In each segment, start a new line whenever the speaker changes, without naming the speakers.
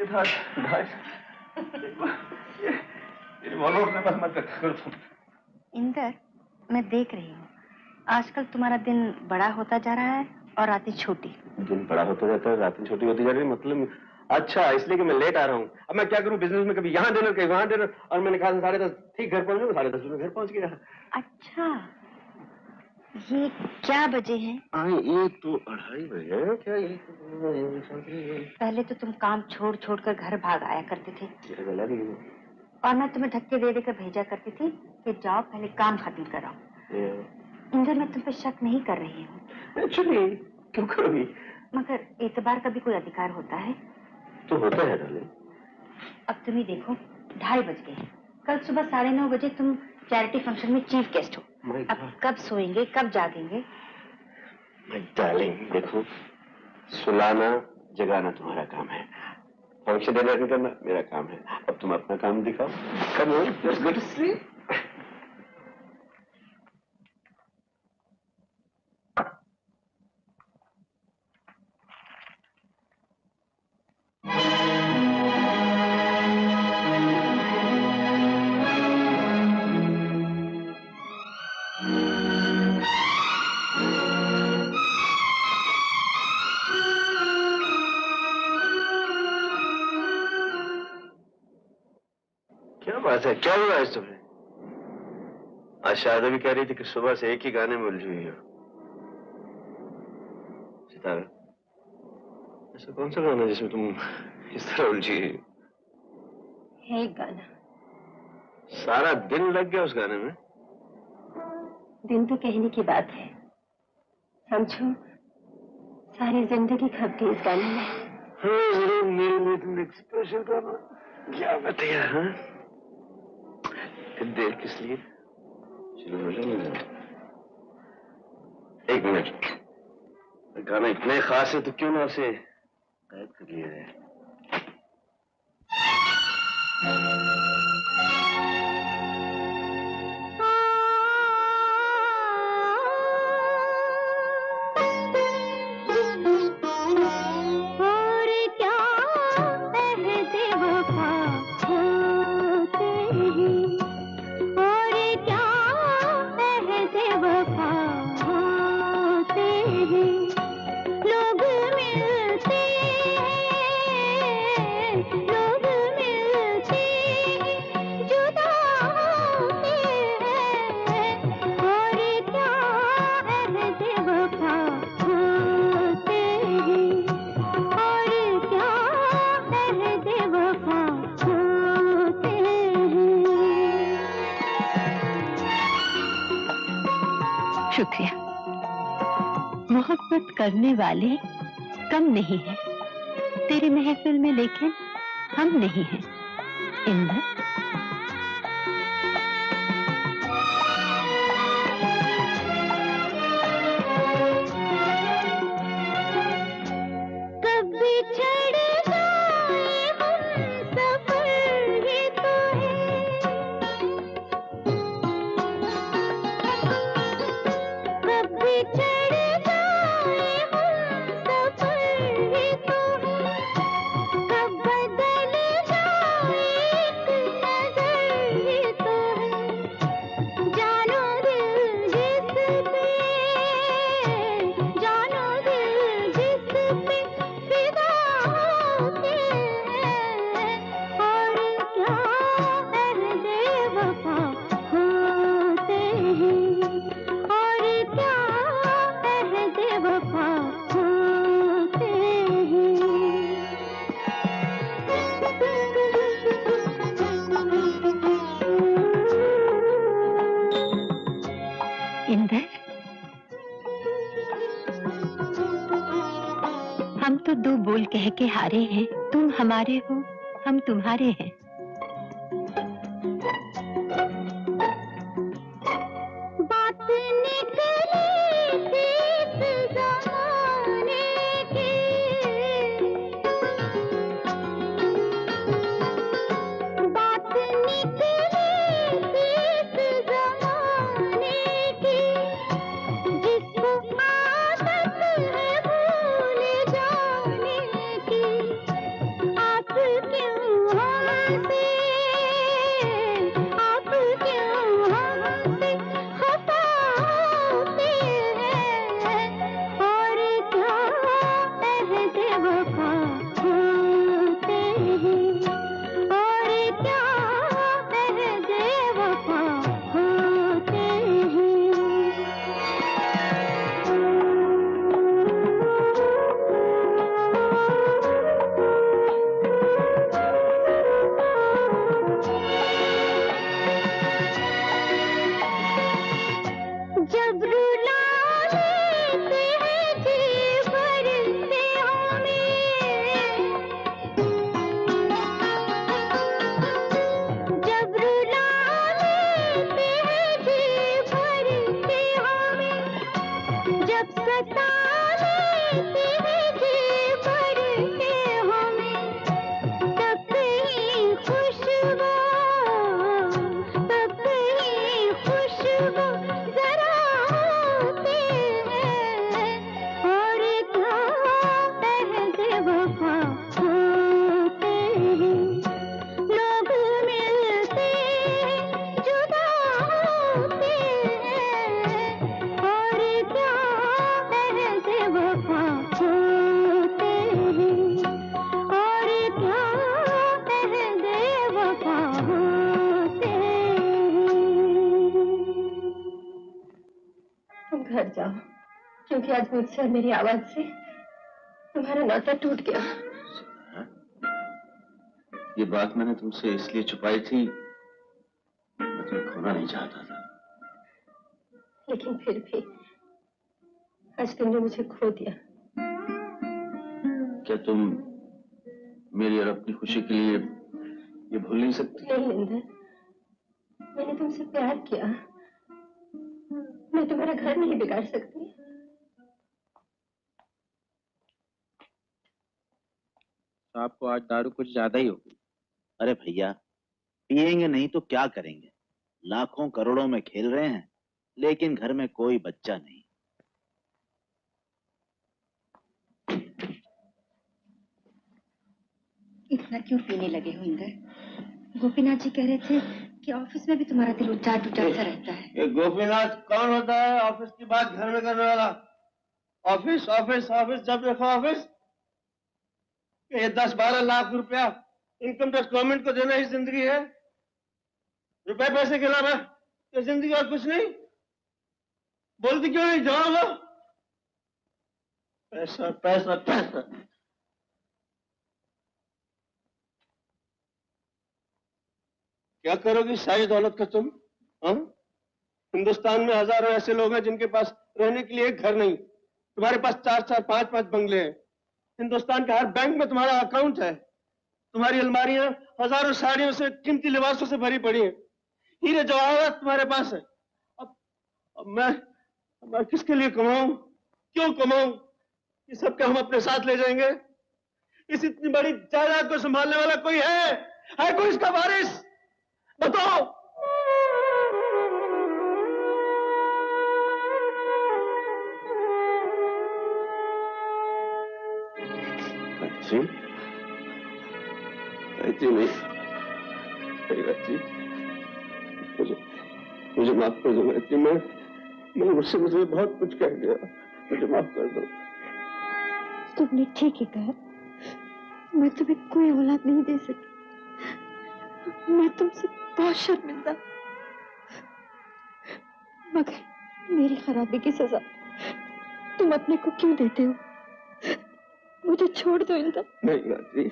Sweetheart, ढाई revolver अपने पास मत रखा करो।
इंदर, मैं देख रही हूँ आजकल तुम्हारा दिन बड़ा होता जा रहा है और रातें छोटी।
दिन बड़ा होता जाता है, रातें छोटी होती जा रही है, मतलब अच्छा इसलिए कि मैं लेट आ रहा हूँ। अब मैं क्या करूँ, बिजनेस में कभी यहाँ डिनर कभी वहाँ डिनर, और मैंने कहा 10:30 ठीक घर पहुँचूंगा, 10:30 बजे घर पहुँच गया।
अच्छा, ये क्या बजे हैं?
ये तो 2:30 बजे। क्या ये
पहले तो तुम काम छोड़ छोड़ कर घर भाग आया करते थे,
गला
और मैं तुम्हें धक्के दे देकर भेजा करती थी कि जाओ पहले काम खत्म कराओ। इंदर, मैं तुम पे शक नहीं कर रही हूँ।
एक्चुअली क्यों करोगी?
मगर एतबार का भी कोई अधिकार होता है।
तो होता है डार्लिंग।
अब तुम ही देखो, 2:30 बज गए। कल सुबह 9:30 बजे तुम चैरिटी फंक्शन में चीफ गेस्ट हो। अब कब सोएंगे, कब जागेंगे?
डार्लिंग देखो, सुलाना जगाना तुम्हारा काम है, फंक्शन अटेंड करना मेरा काम है। अब तुम अपना काम दिखाओ। Come on, let's go to sleep. क्या बात है, क्या हुआ आज तुम्हें? आज शायद भी कह रही थी कि सुबह से एक ही गाने में उलझी हुई हो। सितारा, ऐसा कौन सा गाना जिसमें तुम इस तरह उलझी हुई?
है एक गाना।
सारा दिन लग गया उस गाने में?
दिन तो कहने की बात है, समझो सारी जिंदगी खप गई इस गाने में।
हाँ जरूर, मेरे लिए तुम एक स्पेशल गाना क्या बताया? हाँ देर किस लिए? चलो बोलो। एक मिनट, गाना इतने खास है तो क्यों ना उसे गायब कर लिया जाए।
शुक्रिया। मोहब्बत करने वाले कम नहीं है तेरी महफिल में, लेकिन हम नहीं हैं इंदर। हम तो दो बोल कह के हारे हैं, तुम हमारे हो हम तुम्हारे हैं।
कि आज मुझसे और मेरी आवाज से तुम्हारा नाता टूट गया।
ये बात मैंने तुमसे इसलिए छुपाई थी, मैं तुम्हें खोना नहीं चाहता था।
लेकिन फिर भी आज तुमने मुझे खो दिया।
क्या तुम मेरी और अपनी खुशी के लिए ये भूल नहीं सकती?
नहीं इंदर, मैंने तुमसे प्यार किया, मैं तुम्हारा घर नहीं बिगाड़ सकती।
आपको आज दारू कुछ ज्यादा ही होगी। अरे भैया, पिएंगे नहीं तो क्या करेंगे? लाखों करोड़ों में खेल रहे हैं, लेकिन घर में कोई बच्चा नहीं।
इतना क्यों पीने लगे हो इंदर? गोपीनाथ जी कह रहे थे कि ऑफिस में भी तुम्हारा दिल उचाट उचाट सा रहता है।
ये गोपीनाथ कौन होता है ऑफिस की बात घर में करने वाला? ऑफिस ऑफिस ऑफिस, जब देखो ऑफिस। ये 10-12 लाख रुपया इनकम टैक्स गवर्नमेंट को देना ही जिंदगी है? रुपए पैसे के अलावा ये जिंदगी और कुछ नहीं? बोलती क्यों नहीं? जवाब दो। पैसा पैसा पैसा। क्या करोगी सारी दौलत का तुम? हाँ? हिंदुस्तान में हजारों ऐसे लोग हैं जिनके पास रहने के लिए एक घर नहीं। तुम्हारे पास 4-4 5-5 बंगले हैं। हिंदुस्तान के हर बैंक में तुम्हारा अकाउंट है। तुम्हारी अलमारियां हजारों साड़ियों से, कीमती लिबासों से भरी पड़ी हैं। हीरे जवाहरात तुम्हारे पास है। अब मैं किसके लिए कमाऊं? क्यों कमाऊं? ये सब क्या हम अपने साथ ले जाएंगे? इस इतनी बड़ी जायदाद को संभालने वाला कोई है? कोई इसका वारिस? बताओ। अच्छी अच्छी नहीं, अच्छी मुझे माफ कर दो। अच्छी मैं मुझसे बहुत कुछ कह दिया, मुझे माफ कर दो।
तुमने ठीक ही कहा, मैं तुम्हें कोई औलाद नहीं दे सकी। मैं तुमसे बहुत शर्मिंदा, मगर मेरी खराबी की सजा तुम अपने को क्यों देते हो? मुझे छोड़ दो इंदर।
नहीं रात्रि,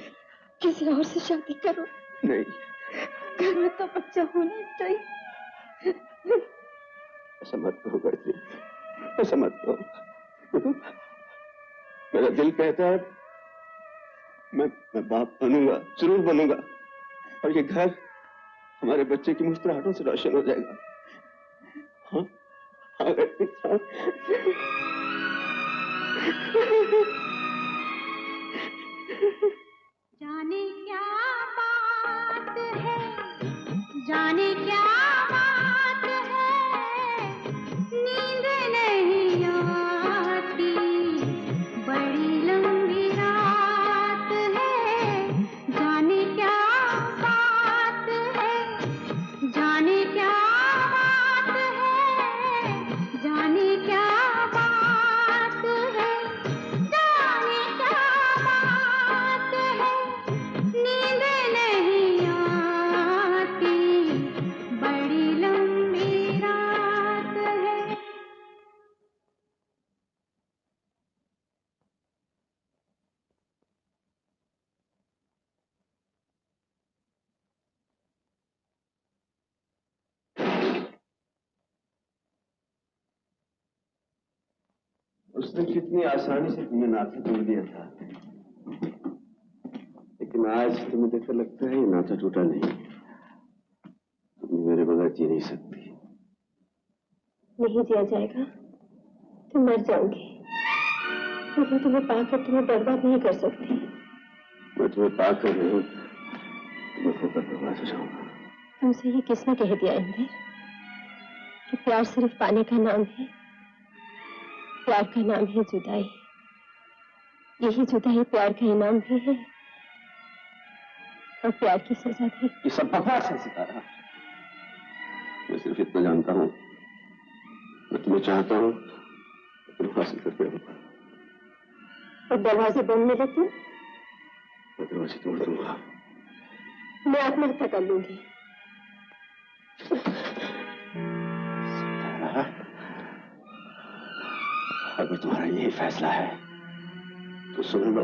किसी और से शादी करो।
नहीं,
घर में तो बच्चा होना चाहिए।
ऐसा मत कहो गायत्री, ऐसा मत कहो। मेरा दिल कहता है मैं बाप बनूंगा, जरूर बनूंगा, और ये घर हमारे बच्चे की मुस्कुराहटों से रोशन हो जाएगा। हाँ हाँ गायत्री, हाँ।
जाने क्या बात है, जाने क्या बात है, नींद नहीं आती, बड़ी लंबी रात है। जाने क्या बात है, जाने क्या बात है, जाने क्या बात है, जाने क्या बात है, नींद नहीं आती, बड़ी लंबी रात है।
उसने कितनी आसानी से तुम्हें नाता तोड़ दिया था, लेकिन आज तुम्हें देखकर लगता है ये नाता टूटा नहीं। तुम मेरे बगैर जी नहीं सकती।
नहीं जिया जाएगा तो मर जाऊंगी, लेकिन तुम्हें पाकर तुम्हें बर्बाद नहीं कर सकती।
मैं तुम्हें पाकर नहीं, तुम्हें खोकर बर्बाद हो जाऊंगा।
तुमसे ये किसने कह दिया इंदर कि प्यार सिर्फ पाने का नाम है? प्यार का नाम है जुदाई। यही जुदाई प्यार का इनाम भी है और प्यार की सजा भी।
ये सब बकवास है सितारा। मैं सिर्फ इतना जानता हूँ, मैं तुम्हें चाहता हूँ, तुम्हें हासिल करके रहूंगा।
और दरवाजे बंद में लगे
मैं दरवाजे तोड़ दूंगा।
मैं आत्महत्या कर लूंगी।
सितारा, अगर तुम्हारा यही फैसला है तो सुन लो,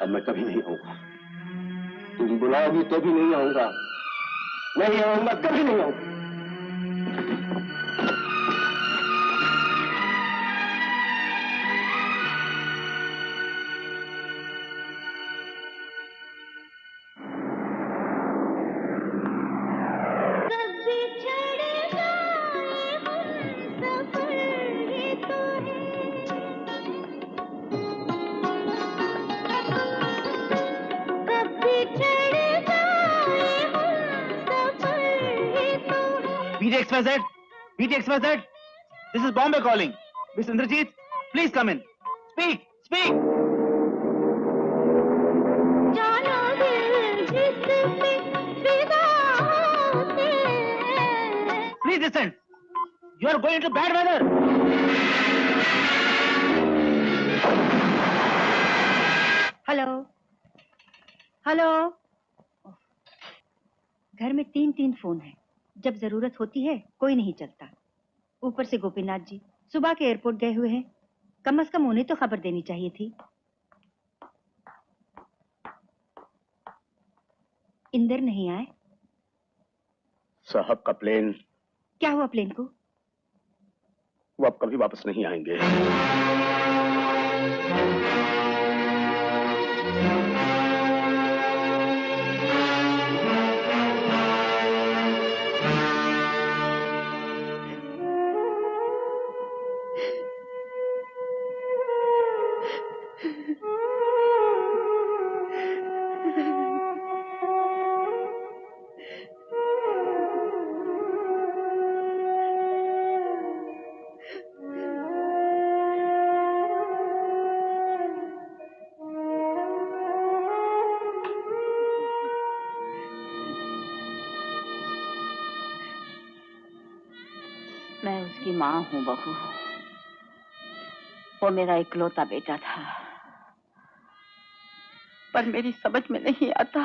अब मैं कभी नहीं आऊंगा। तुम बुलाओगी तो भी नहीं आऊंगा, नहीं आऊंगा, कभी नहीं आऊंगा।
BTXYZ, BTXYZ, this is Bombay calling. Miss Indrajit, please come in. Speak, speak. Please listen. You are going into bad weather.
Hello hello. घर में 3 फोन हैं। जब जरूरत होती है कोई नहीं चलता। ऊपर से गोपीनाथ जी सुबह के एयरपोर्ट गए हुए हैं। कम से कम उन्हें तो खबर देनी चाहिए थी। इंदर नहीं आए?
साहब का प्लेन।
क्या हुआ प्लेन को?
वो अब कभी वापस नहीं आएंगे।
मैं उसकी माँ हूँ बहू। वो मेरा इकलौता बेटा था, पर मेरी समझ में नहीं आता।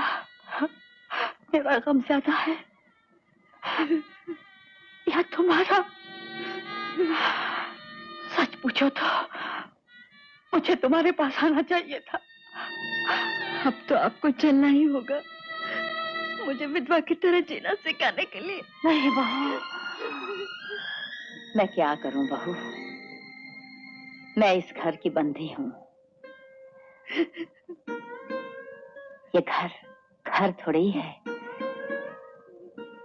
मेरा गम ज्यादा है या तुम्हारा? सच पूछो तो मुझे तुम्हारे पास आना चाहिए था। अब तो आपको चलना ही होगा, मुझे विधवा की तरह जीना सिखाने के लिए। नहीं बहू, मैं क्या करूं बहू, मैं इस घर की बंदी हूं। ये घर थोड़ी है,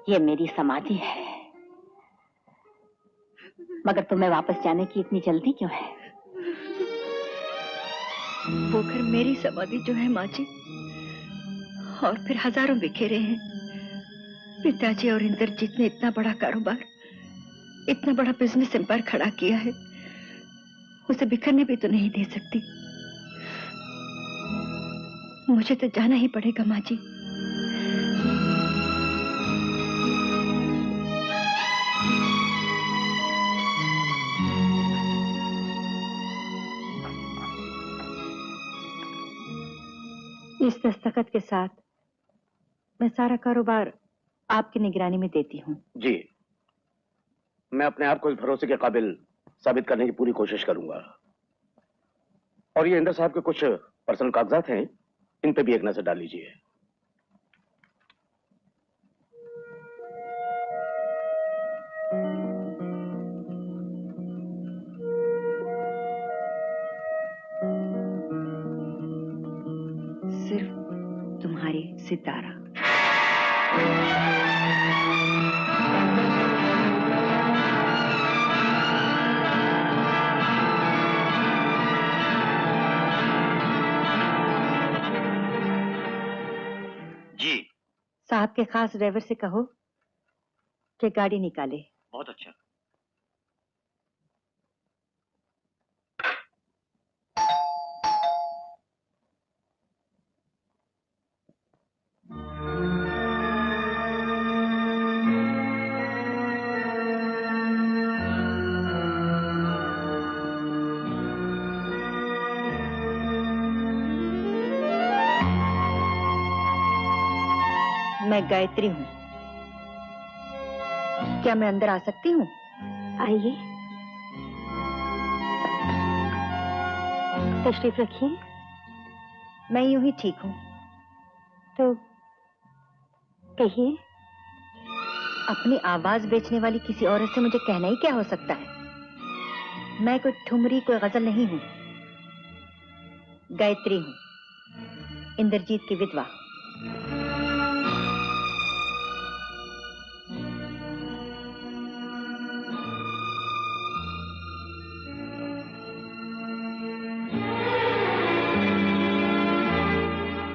ये मेरी समाधि है। मगर तुम्हें वापस जाने की इतनी जल्दी क्यों है? वो घर मेरी समाधि जो है माँ जी, और फिर हजारों बिखेरे हैं। पिताजी और इंद्रजीत ने इतना बड़ा कारोबार, इतना बड़ा बिजनेस एम्पायर खड़ा किया है, उसे बिखरने भी तो नहीं दे सकती। मुझे तो जाना ही पड़ेगा माँ जी। इस दस्तखत के साथ मैं सारा कारोबार आपकी निगरानी में देती हूँ।
जी, मैं अपने आप को इस भरोसे के काबिल साबित करने की पूरी कोशिश करूंगा। और ये इंदर साहब के कुछ पर्सनल कागजात हैं, इन पे भी एक नजर डाल लीजिए।
सिर्फ तुम्हारी सितारा।
जी।
साहब के खास ड्राइवर से कहो कि गाड़ी निकाले।
बहुत अच्छा।
मैं गायत्री हूँ। क्या मैं अंदर आ सकती हूँ? आइए।
तशरीफ रखिए।
मैं यूं ही ठीक हूँ।
तो कहिए।
अपनी आवाज बेचने वाली किसी औरत से मुझे कहना ही क्या हो सकता है? मैं कोई ठुमरी, कोई गजल नहीं हूँ। गायत्री हूँ, इंद्रजीत की विधवा।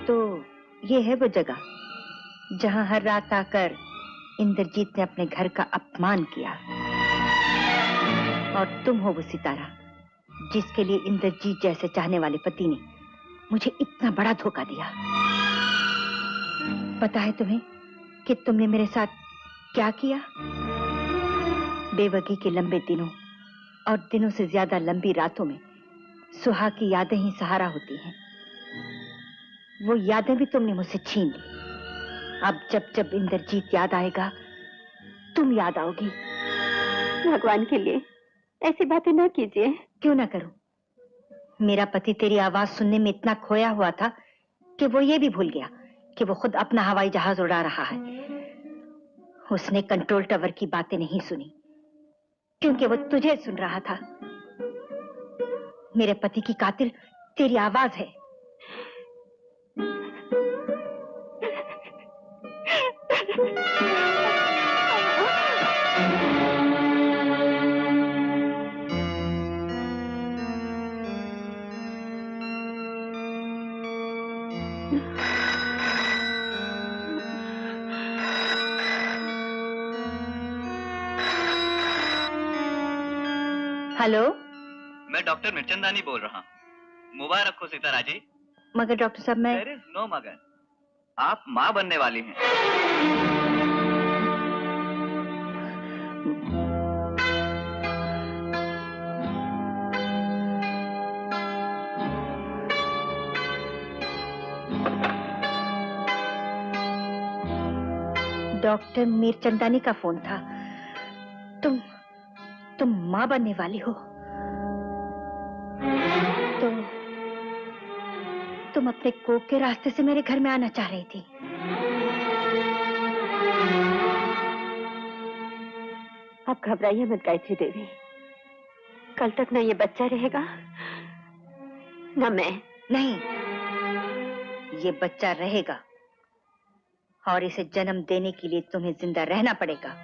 तो ये है वो जगह जहां हर रात आकर इंद्रजीत ने अपने घर का अपमान किया। और तुम हो वो सितारा जिसके लिए इंद्रजीत जैसे चाहने वाले पति ने मुझे इतना बड़ा धोखा दिया। पता है तुम्हें कि तुमने मेरे साथ क्या किया? बेवगी के लंबे दिनों और दिनों से ज्यादा लंबी रातों में सुहाग की यादें ही सहारा होती हैं। वो यादें भी तुमने मुझसे छीन ली। अब जब जब इंद्रजीत याद आएगा तुम याद आओगी।
भगवान के लिए ऐसी बातें ना कीजिए।
क्यों ना करूं? मेरा पति तेरी आवाज सुनने में इतना खोया हुआ था कि वो ये भी भूल गया कि वो खुद अपना हवाई जहाज उड़ा रहा है। उसने कंट्रोल टावर की बातें नहीं सुनी क्योंकि वो तुझे सुन रहा था। मेरे पति की कातिल तेरी आवाज है। हेलो,
मैं डॉक्टर मिर्चंदानी बोल रहा हूँ। मुबारक हो सितारा जी।
मगर डॉक्टर साहब मैं...
देयर इज नो मगर। आप माँ बनने वाली हैं।
डॉक्टर मीरचंदानी का फोन था। तुम माँ बनने वाली हो तो तुम अपने कोख के रास्ते से मेरे घर में आना चाह रही थी।
आप घबराइए मत गायत्री देवी। कल तक ना ये बच्चा रहेगा ना मैं।
नहीं, ये बच्चा रहेगा और इसे जन्म देने के लिए तुम्हें जिंदा रहना पड़ेगा।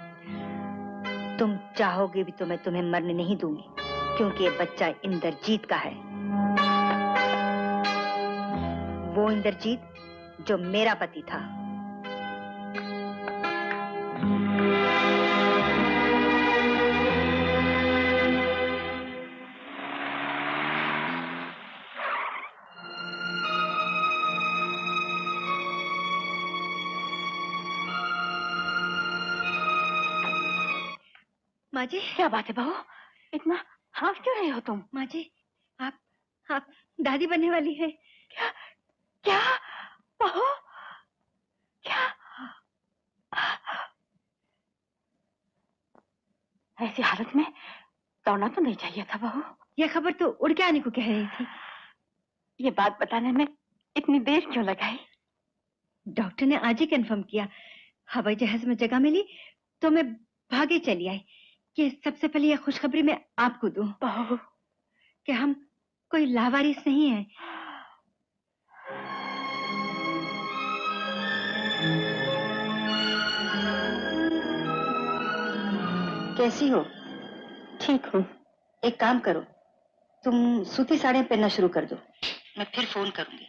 तुम चाहोगे भी तो मैं तुम्हें मरने नहीं दूंगी क्योंकि ये बच्चा इंद्रजीत का है। वो इंद्रजीत जो मेरा पति था। माँ जी,
क्या बात है बहू? इतना हाँफ क्यों रहे हो तुम?
माँ जी, आप दादी बनने वाली है।
क्या क्या बहू? क्या? ऐसी हालत में दौड़ना तो नहीं चाहिए था बहू।
यह खबर तो उड़ के आने को कह रही थी।
ये बात बताने में इतनी देर क्यों लगाई?
डॉक्टर ने आज ही कंफर्म किया। हवाई जहाज में जगह मिली तो मैं भागे चली आई कि सबसे पहले यह खुशखबरी मैं आपको दूं।
बहू,
कि हम कोई लावारिस नहीं है। कैसी हो?
ठीक हूँ।
एक काम करो, तुम सूती साड़ियाँ पहनना शुरू कर दो। मैं फिर फोन करूंगी।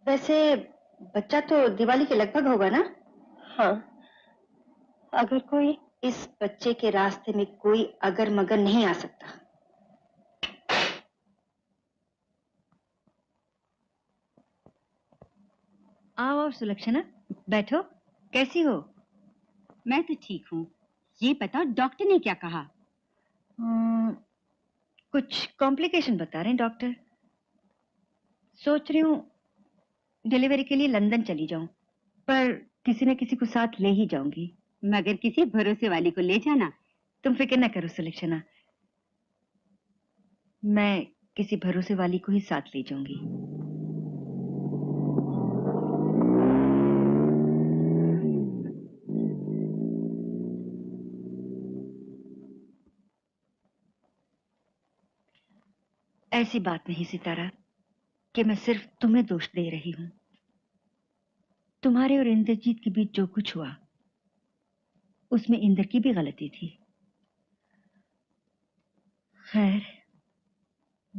वैसे बच्चा तो दिवाली के लगभग होगा ना?
हाँ, अगर कोई...
इस बच्चे के रास्ते में कोई अगर मगर नहीं आ सकता। आओ सुलक्षणा, बैठो। कैसी हो?
मैं तो ठीक हूँ। ये बताओ डॉक्टर ने क्या कहा?
कुछ कॉम्प्लिकेशन बता रहे हैं डॉक्टर। सोच रही हूँ डिलीवरी के लिए लंदन चली जाऊं, पर किसी न किसी को साथ ले ही जाऊंगी।
मगर किसी भरोसे वाली को ले जाना।
तुम फिक्र न करो सुलक्षणा, मैं किसी भरोसे वाली को ही साथ ले जाऊंगी। ऐसी बात नहीं सितारा कि मैं सिर्फ तुम्हें दोष दे रही हूं। तुम्हारे और इंद्रजीत के बीच जो कुछ हुआ उसमें इंद्र की भी गलती थी। खैर,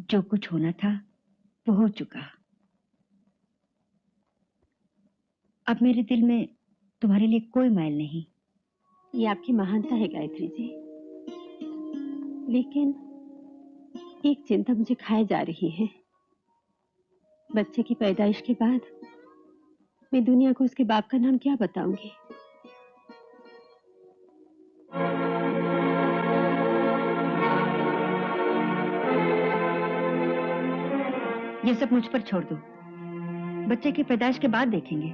जो कुछ होना था वो हो चुका। अब मेरे दिल में तुम्हारे लिए कोई मैल नहीं।
ये आपकी महानता है गायत्री जी, लेकिन एक चिंता मुझे खाए जा रही है। बच्चे की पैदाइश के बाद मैं दुनिया को उसके बाप का नाम क्या बताऊंगी?
ये सब मुझ पर छोड़ दो। बच्चे की पैदाइश के बाद देखेंगे,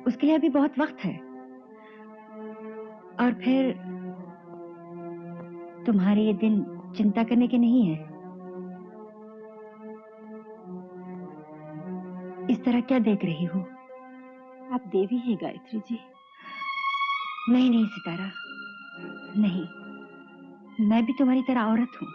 उसके लिए अभी बहुत वक्त है। और फिर तुम्हारे ये दिन चिंता करने के नहीं है। इस तरह क्या देख रही हो?
आप देवी हैं गायत्री जी।
नहीं नहीं सितारा, नहीं, मैं भी तुम्हारी तरह औरत हूं।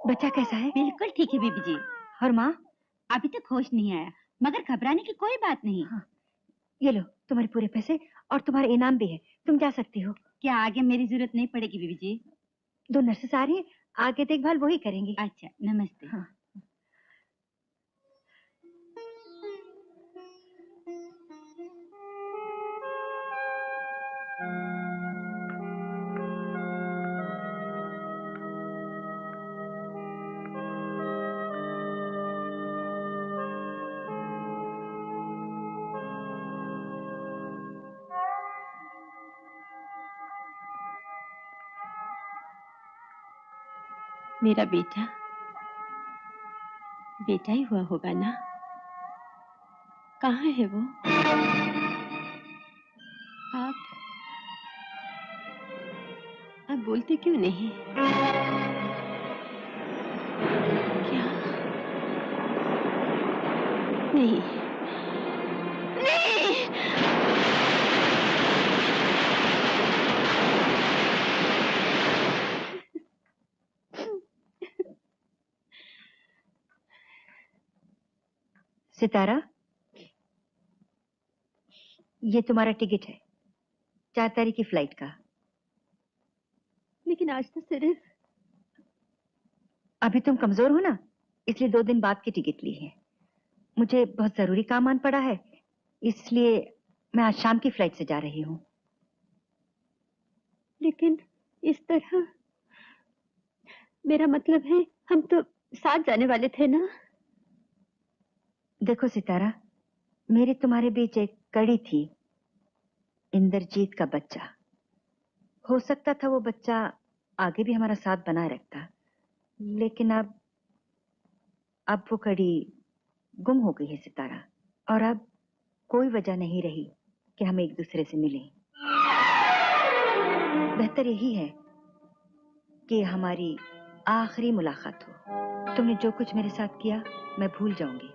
बच्चा कैसा है?
बिल्कुल ठीक है बीबी जी।
और माँ?
अभी तक होश नहीं आया, मगर घबराने की कोई बात नहीं।
हाँ, ये लो तुम्हारे पूरे पैसे और तुम्हारा इनाम भी है, तुम जा सकती हो।
क्या आगे मेरी जरूरत नहीं पड़ेगी बीबी जी?
2 नर्सेस आ रही हैं, आगे देखभाल वही करेंगी।
अच्छा, नमस्ते।
हाँ।
मेरा बेटा बेटा ही हुआ होगा ना? कहाँ है वो? आप बोलते क्यों नहीं? क्या? नहीं, नहीं।
सितारा, ये तुम्हारा टिकट है 4 तारीख की फ्लाइट का।
लेकिन आज तो सिर्फ
अभी तुम कमजोर हो ना, इसलिए 2 दिन बाद की टिकट ली है। मुझे बहुत जरूरी काम आन पड़ा है, इसलिए मैं आज शाम की फ्लाइट से जा रही हूँ।
लेकिन इस तरह, मेरा मतलब है हम तो साथ जाने वाले थे ना?
देखो सितारा, मेरे तुम्हारे बीच एक कड़ी थी, इंद्रजीत का बच्चा। हो सकता था वो बच्चा आगे भी हमारा साथ बनाए रखता, लेकिन अब वो कड़ी गुम हो गई है सितारा, और अब कोई वजह नहीं रही कि हम एक दूसरे से मिलें। बेहतर यही है कि हमारी आखिरी मुलाकात हो। तुमने जो कुछ मेरे साथ किया मैं भूल जाऊंगी,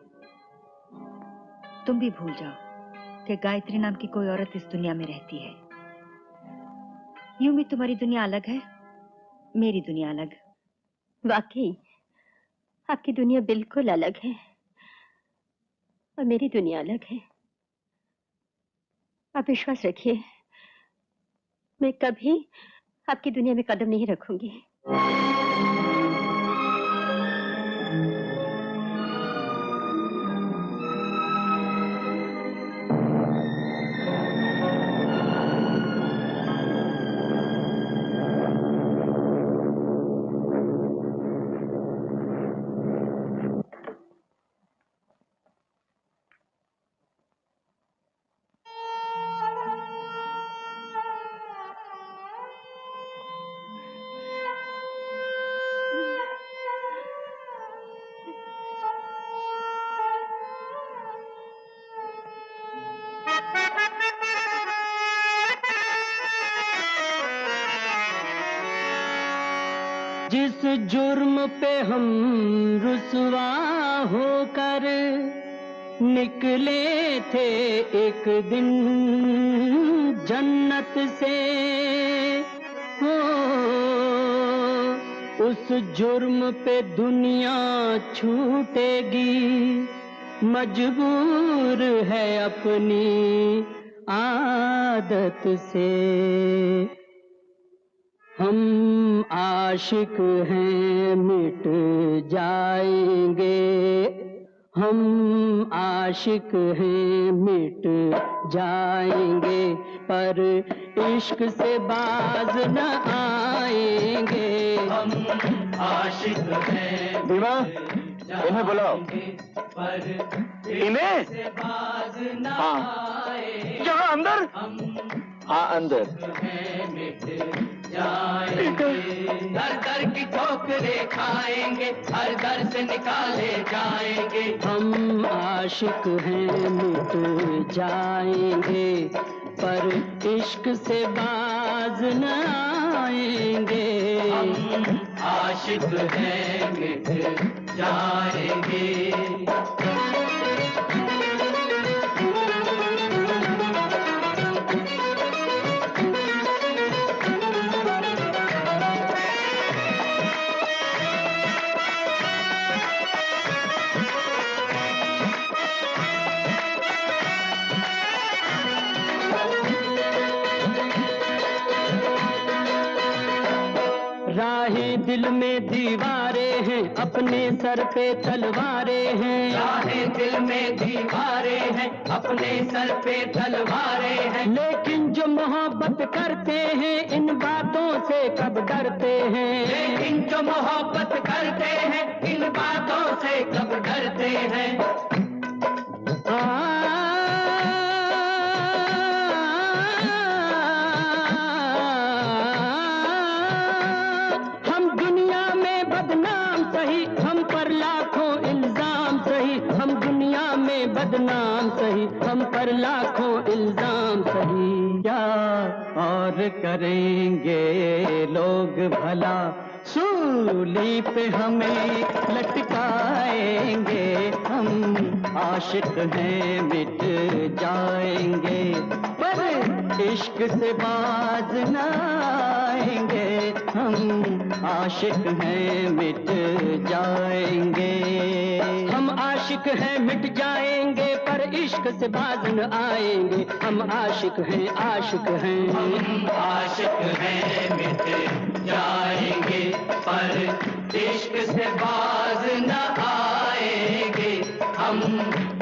तुम भी भूल जाओ कि गायत्री नाम की कोई औरत इस दुनिया में रहती है। यूं भी तुम्हारी दुनिया अलग है, मेरी दुनिया अलग।
वाकई आपकी दुनिया बिल्कुल अलग है और मेरी दुनिया अलग है। आप विश्वास रखिए, मैं कभी आपकी दुनिया में कदम नहीं रखूंगी।
जुर्म पे हम रुसवा होकर निकले थे एक दिन जन्नत से। हो उस जुर्म पे दुनिया छूटेगी, मजबूर है अपनी आदत से। हम आशिक हैं मिट जाएंगे, हम आशिक हैं मिट जाएंगे, पर इश्क से बाज न आएंगे। हम आशिक हैं
दीवा, इन्हें बुलाओ।
इन्हें?
हाँ,
यहाँ अंदर?
हाँ अंदर।
दर दर की ठोकरें खाएंगे, हर दर से निकाले जाएंगे। हम आशिक हैं मिट जाएंगे, पर इश्क से बाज न आएंगे। हम आशिक हैं मिट जाएंगे। राहें दिल में दीवारें हैं, अपने सर पे तलवारें हैं। राहें दिल में दीवारें हैं, अपने सर पे तलवारें हैं। लेकिन जो मोहब्बत करते हैं इन बातों से कब डरते हैं। लेकिन जो मोहब्बत करते हैं इन बातों से कब डरते हैं। बदनाम सही, हम पर लाखों इल्जाम सही। क्या और करेंगे लोग भला, सूली पे हमें लटकाएंगे। हम आशिक हैं मिट जाएंगे, पर इश्क से बाज न आएंगे। हम आशिक हैं मिट जाएंगे। हम आशिक हैं मिट जाएंगे, पर इश्क से बाज न आएंगे। हम आशिक हैं, आशिक हैं। हम आशिक हैं मिट जाएंगे, पर इश्क से बाज न आएंगे। हम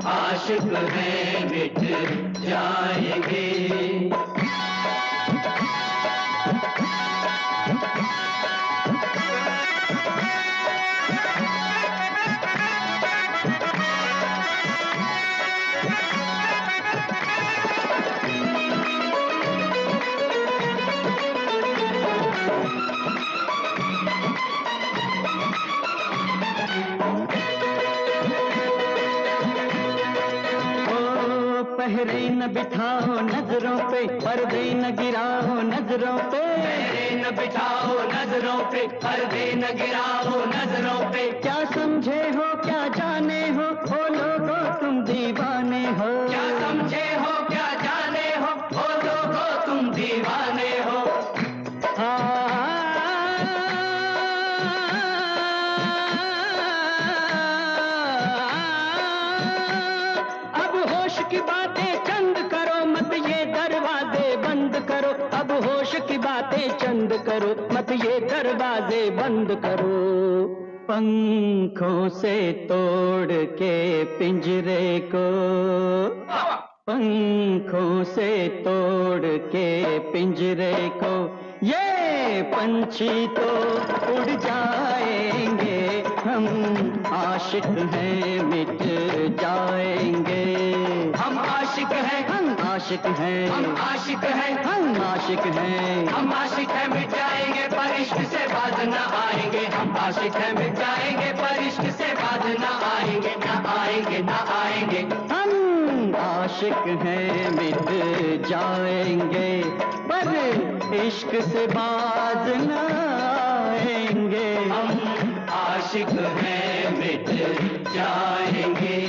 आशिक हैं मिट जाएंगे। पहरे न बिठाओ नजरों पे, पर्दे न गिराओ नजरों पे। पहरे न बिठाओ नजरों पे, पर्दे न गिराओ नजरों पे। क्या समझे हो क्या जाने हो, ओ लोगों तुम दीवाने हो। क्या समझे हो क्या जाने हो, ओ लोगों तुम दीवाने हो। अब होश की बातें चंद करो, मत ये दरवाजे बंद करो। अब होश की बातें चंद करो, मत ये दरवाजे बंद करो। पंखों से तोड़ के पिंजरे को, पंखों से तोड़ के पिंजरे को, ये पंछी तो उड़ जाएंगे। हम आशिक हैं मिट जाएंगे। हम आशिक हैं, हम आशिक हैं, हम आशिक हैं, हम आशिक हैं। हम आशिक हैं मिट जाएंगे, पर इश्क से बाज न आएंगे। हम आशिक हैं मिट जाएंगे, पर इश्क से बाज न आएंगे। न आएंगे, न आएंगे। हम आशिक हैं मिट जाएंगे, पर इश्क से बाज न आएंगे। हम आशिक हैं मिट जाएंगे।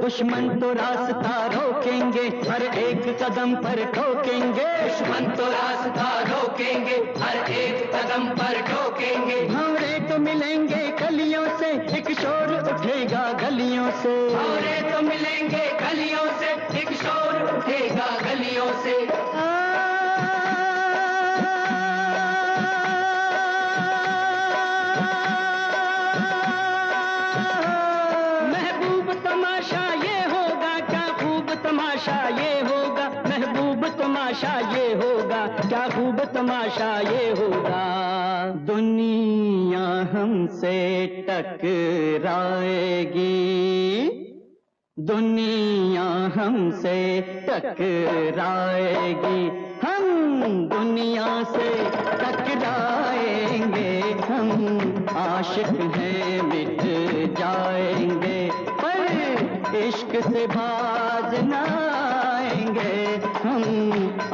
दुश्मन तो रास्ता रोकेंगे, हर एक कदम पर ठोकेंगे। दुश्मन तो रास्ता रोकेंगे, हर एक कदम पर ठोकेंगे। भंवरे तो मिलेंगे गलियों से, एक शोर उठेगा गलियों से। भंवरे तो मिलेंगे गलियों से, एक शोर उठेगा गलियों से। महबूब तमाशा ये होगा, क्या खूब तमाशा ये होगा। महबूब तमाशा ये होगा, क्या खूब तमाशा ये होगा। दुनिया हमसे टकराएगी, दुनिया हमसे टकराएगी। हम दुनिया से टकराएंगे, हम आशिक हैं मिट जाएंगे। पर इश्क से बाज न आएंगे, हम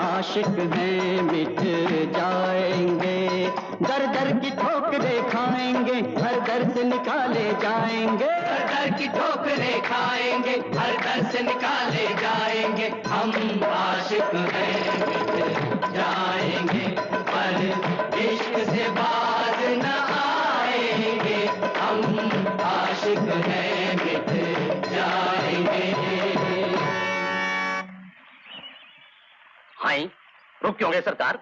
आशिक हैं मिट जाएंगे। दर दर की ठोकरें खाएंगे, हर दर से निकाले जाएंगे। दर दर की ठोकरें खाएंगे, हर दर से निकाले जाएंगे। हम आशिक हैं मिट जाएंगे, पर इश्क से बाज न आएंगे। हम आशिक हैं मिट जाएंगे।
हाय, रुक क्यों गए सरकार?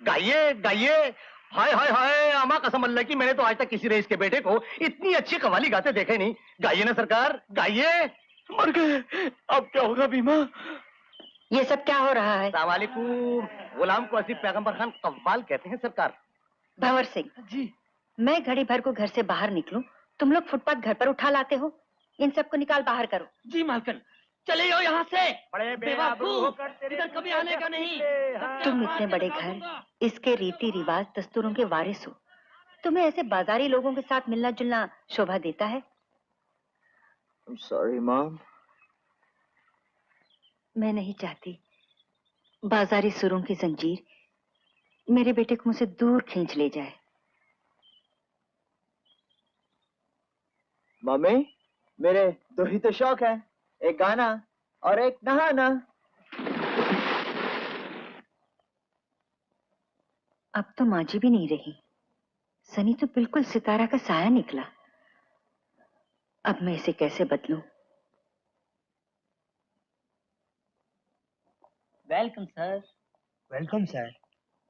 गाइए गाइए। हाय हाय हाय, अमा कसम अल्लाह की, मैंने तो आज तक किसी रईस के बेटे को इतनी अच्छी कव्वाली गाते देखे नहीं। गाइए ना सरकार, गाइए। मर गए, अब क्या होगा बीमा?
ये सब क्या हो रहा है?
अस्सलाम वालेकुम। गुलाम को असीफ पैगंबर खान कव्वाल कहते हैं सरकार।
भंवर सिंह
जी।
मैं घड़ी भर को घर से बाहर निकलूं, तुम लोग फुटपाथ घर पर उठा लाते हो। इन सबको निकाल बाहर करो।
जी मालकन। चले जाओ यहाँ से। बड़े बेवकूफ, इधर कभी आने का नहीं।
तुम इतने बड़े घर, इसके रीति रिवाज दस्तूरों के वारिस हो, तुम्हें ऐसे बाजारी लोगों के साथ मिलना जुलना शोभा देता है?
I'm sorry, Mom.
मैं नहीं चाहती बाजारी सुरों की जंजीर मेरे बेटे को मुझसे दूर खींच ले जाए।
मम्मी, मेरे दो ही तो शौक है, एक गाना और एक नहाना।
अब तो माजी भी नहीं रही, सनी तो बिल्कुल सितारा का साया निकला। अब मैं इसे कैसे बदलूं?
Welcome sir.
Welcome sir.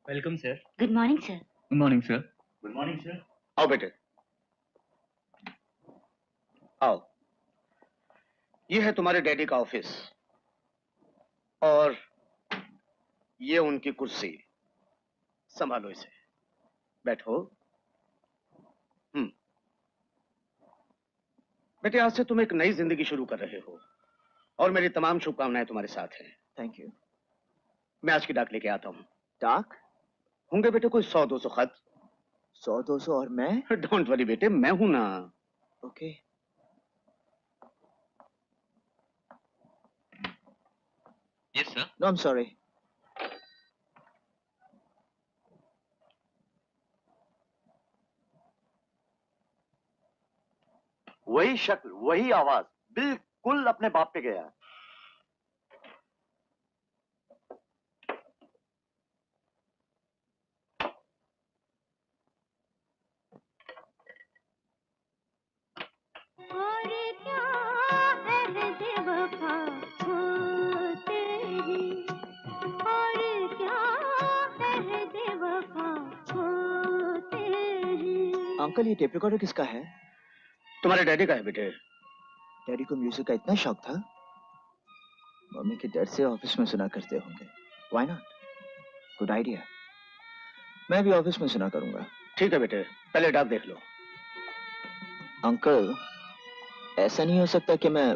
Welcome sir.
Good morning sir.
Good morning sir.
Good morning sir. आओ बेटे, आओ। ये है तुम्हारे डैडी का ऑफिस और ये उनकी कुर्सी। संभालो इसे, बैठो। बेटे, आज से तुम एक नई जिंदगी शुरू कर रहे हो और मेरी तमाम शुभकामनाएं तुम्हारे साथ हैं।
Thank you.
मैं आज की डाक लेके आता हूँ।
डाक?
होंगे बेटे कोई 100-200 खत।
100-200 और मैं?
डोंट वरी बेटे, मैं हूं ना।
Okay.
Yes sir.
No, I am sorry.
वही शक्ल, वही आवाज, बिल्कुल अपने बाप पे गया।
और क्या अहद वफा हो तेरी, और क्या अहद वफा हो तेरी।
अंकल, ये टेप रिकॉर्डर किसका है?
तुम्हारे डैडी का है बेटे।
डैडी को म्यूजिक का इतना शौक था? मम्मी के डर से ऑफिस में सुना करते होंगे। Why not? Good idea. मैं भी ऑफिस में सुना करूंगा।
ठीक है बेटे, पहले डाक देख लो।
अंकल, ऐसा नहीं हो सकता कि मैं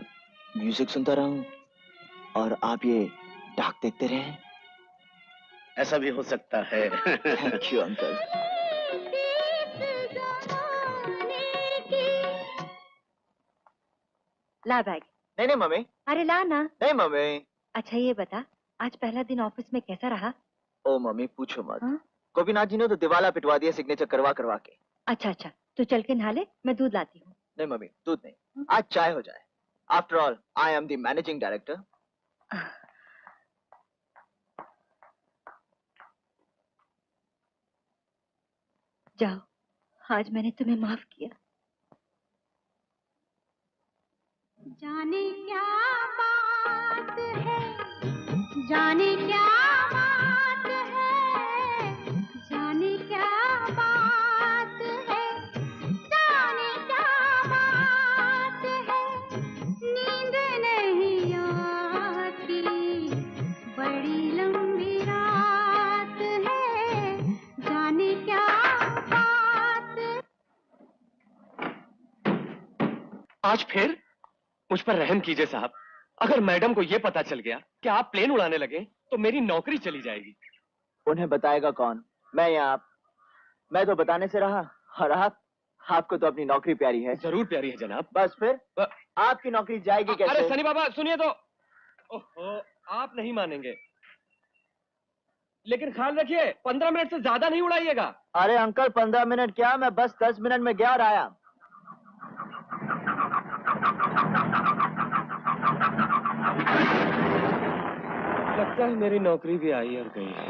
म्यूजिक सुनता रहूं और आप ये डाक देखते रहे।
ऐसा भी हो सकता है।
Thank you uncle.
ला बैग।
नहीं मम्मी।
अरे ला ना।
नहीं मम्मी।
अच्छा ये बता, आज पहला दिन ऑफिस में कैसा रहा?
ओ मम्मी पूछो मत।
हाँ?
गोपीनाथ जी ने तो दिवाला पिटवा दिया सिग्नेचर करवा करवा के।
अच्छा अच्छा, तू चल के नहा ले, मैं दूध लाती हूँ।
नहीं मम्मी दूध नहीं, आज चाय हो जाए। After all I am the managing director.
जाओ, आज मैंने तुम्हें माफ किया।
जाने क्या बात है, जाने क्या बात है, जाने क्या बात है, जाने क्या बात है, नींद नहीं आती, बड़ी लंबी रात है, जाने क्या बात।
आज फिर मुझ पर रहम कीजिए साहब। अगर मैडम को यह पता चल गया कि आप प्लेन उड़ाने लगे तो मेरी नौकरी चली जाएगी।
उन्हें बताएगा कौन? मैं या आप? मैं तो बताने से रहा। और आपको तो अपनी नौकरी प्यारी है।
जरूर प्यारी है जनाब।
बस फिर आपकी नौकरी जाएगी कैसे?
अरे सनी बाबा सुनिए तो। ओहो, आप नहीं मानेंगे, लेकिन ख्याल रखिए 15 मिनट से ज्यादा नहीं उड़ाइएगा।
अरे अंकल 15 मिनट क्या, मैं बस 10 मिनट में गया और आया।
लगता है मेरी नौकरी भी आई और गई है।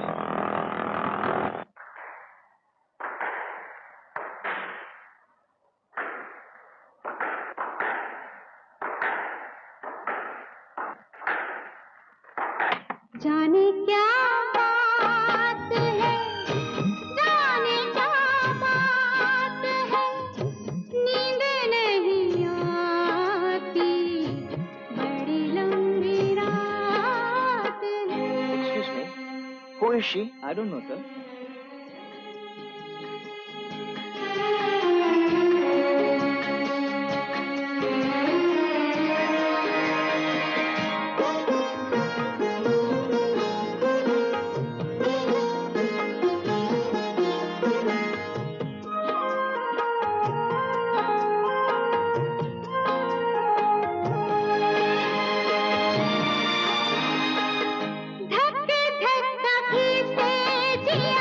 जाने क्या बात है, जाने क्या बात है, नींद नहीं आती, बड़ी लंबी रात है।
Excuse me, who is she?
I don't know, sir.
धक धक अभी से जिया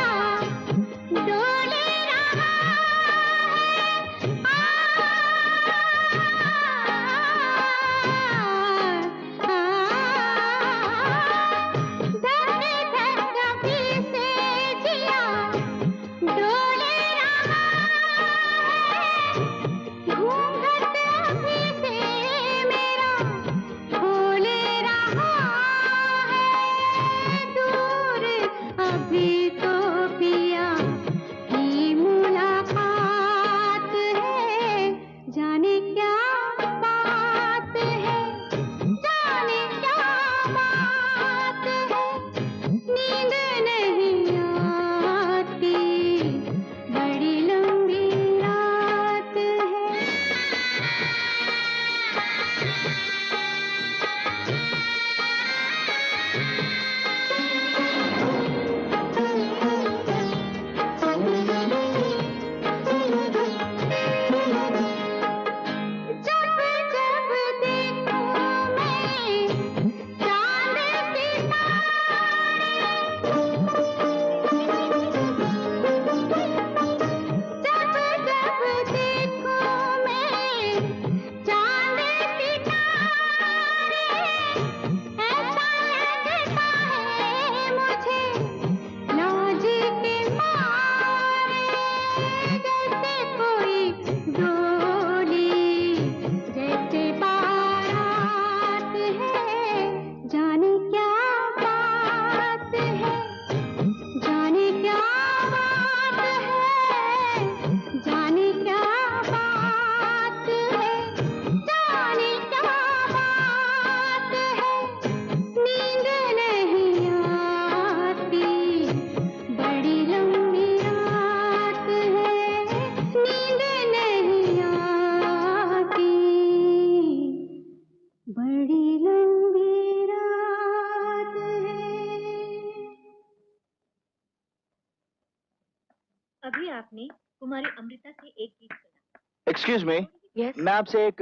अभी आपने कुमारी अमृता से एक गीत सुना।
एक्सक्यूज मी,
यस,
मैं आपसे एक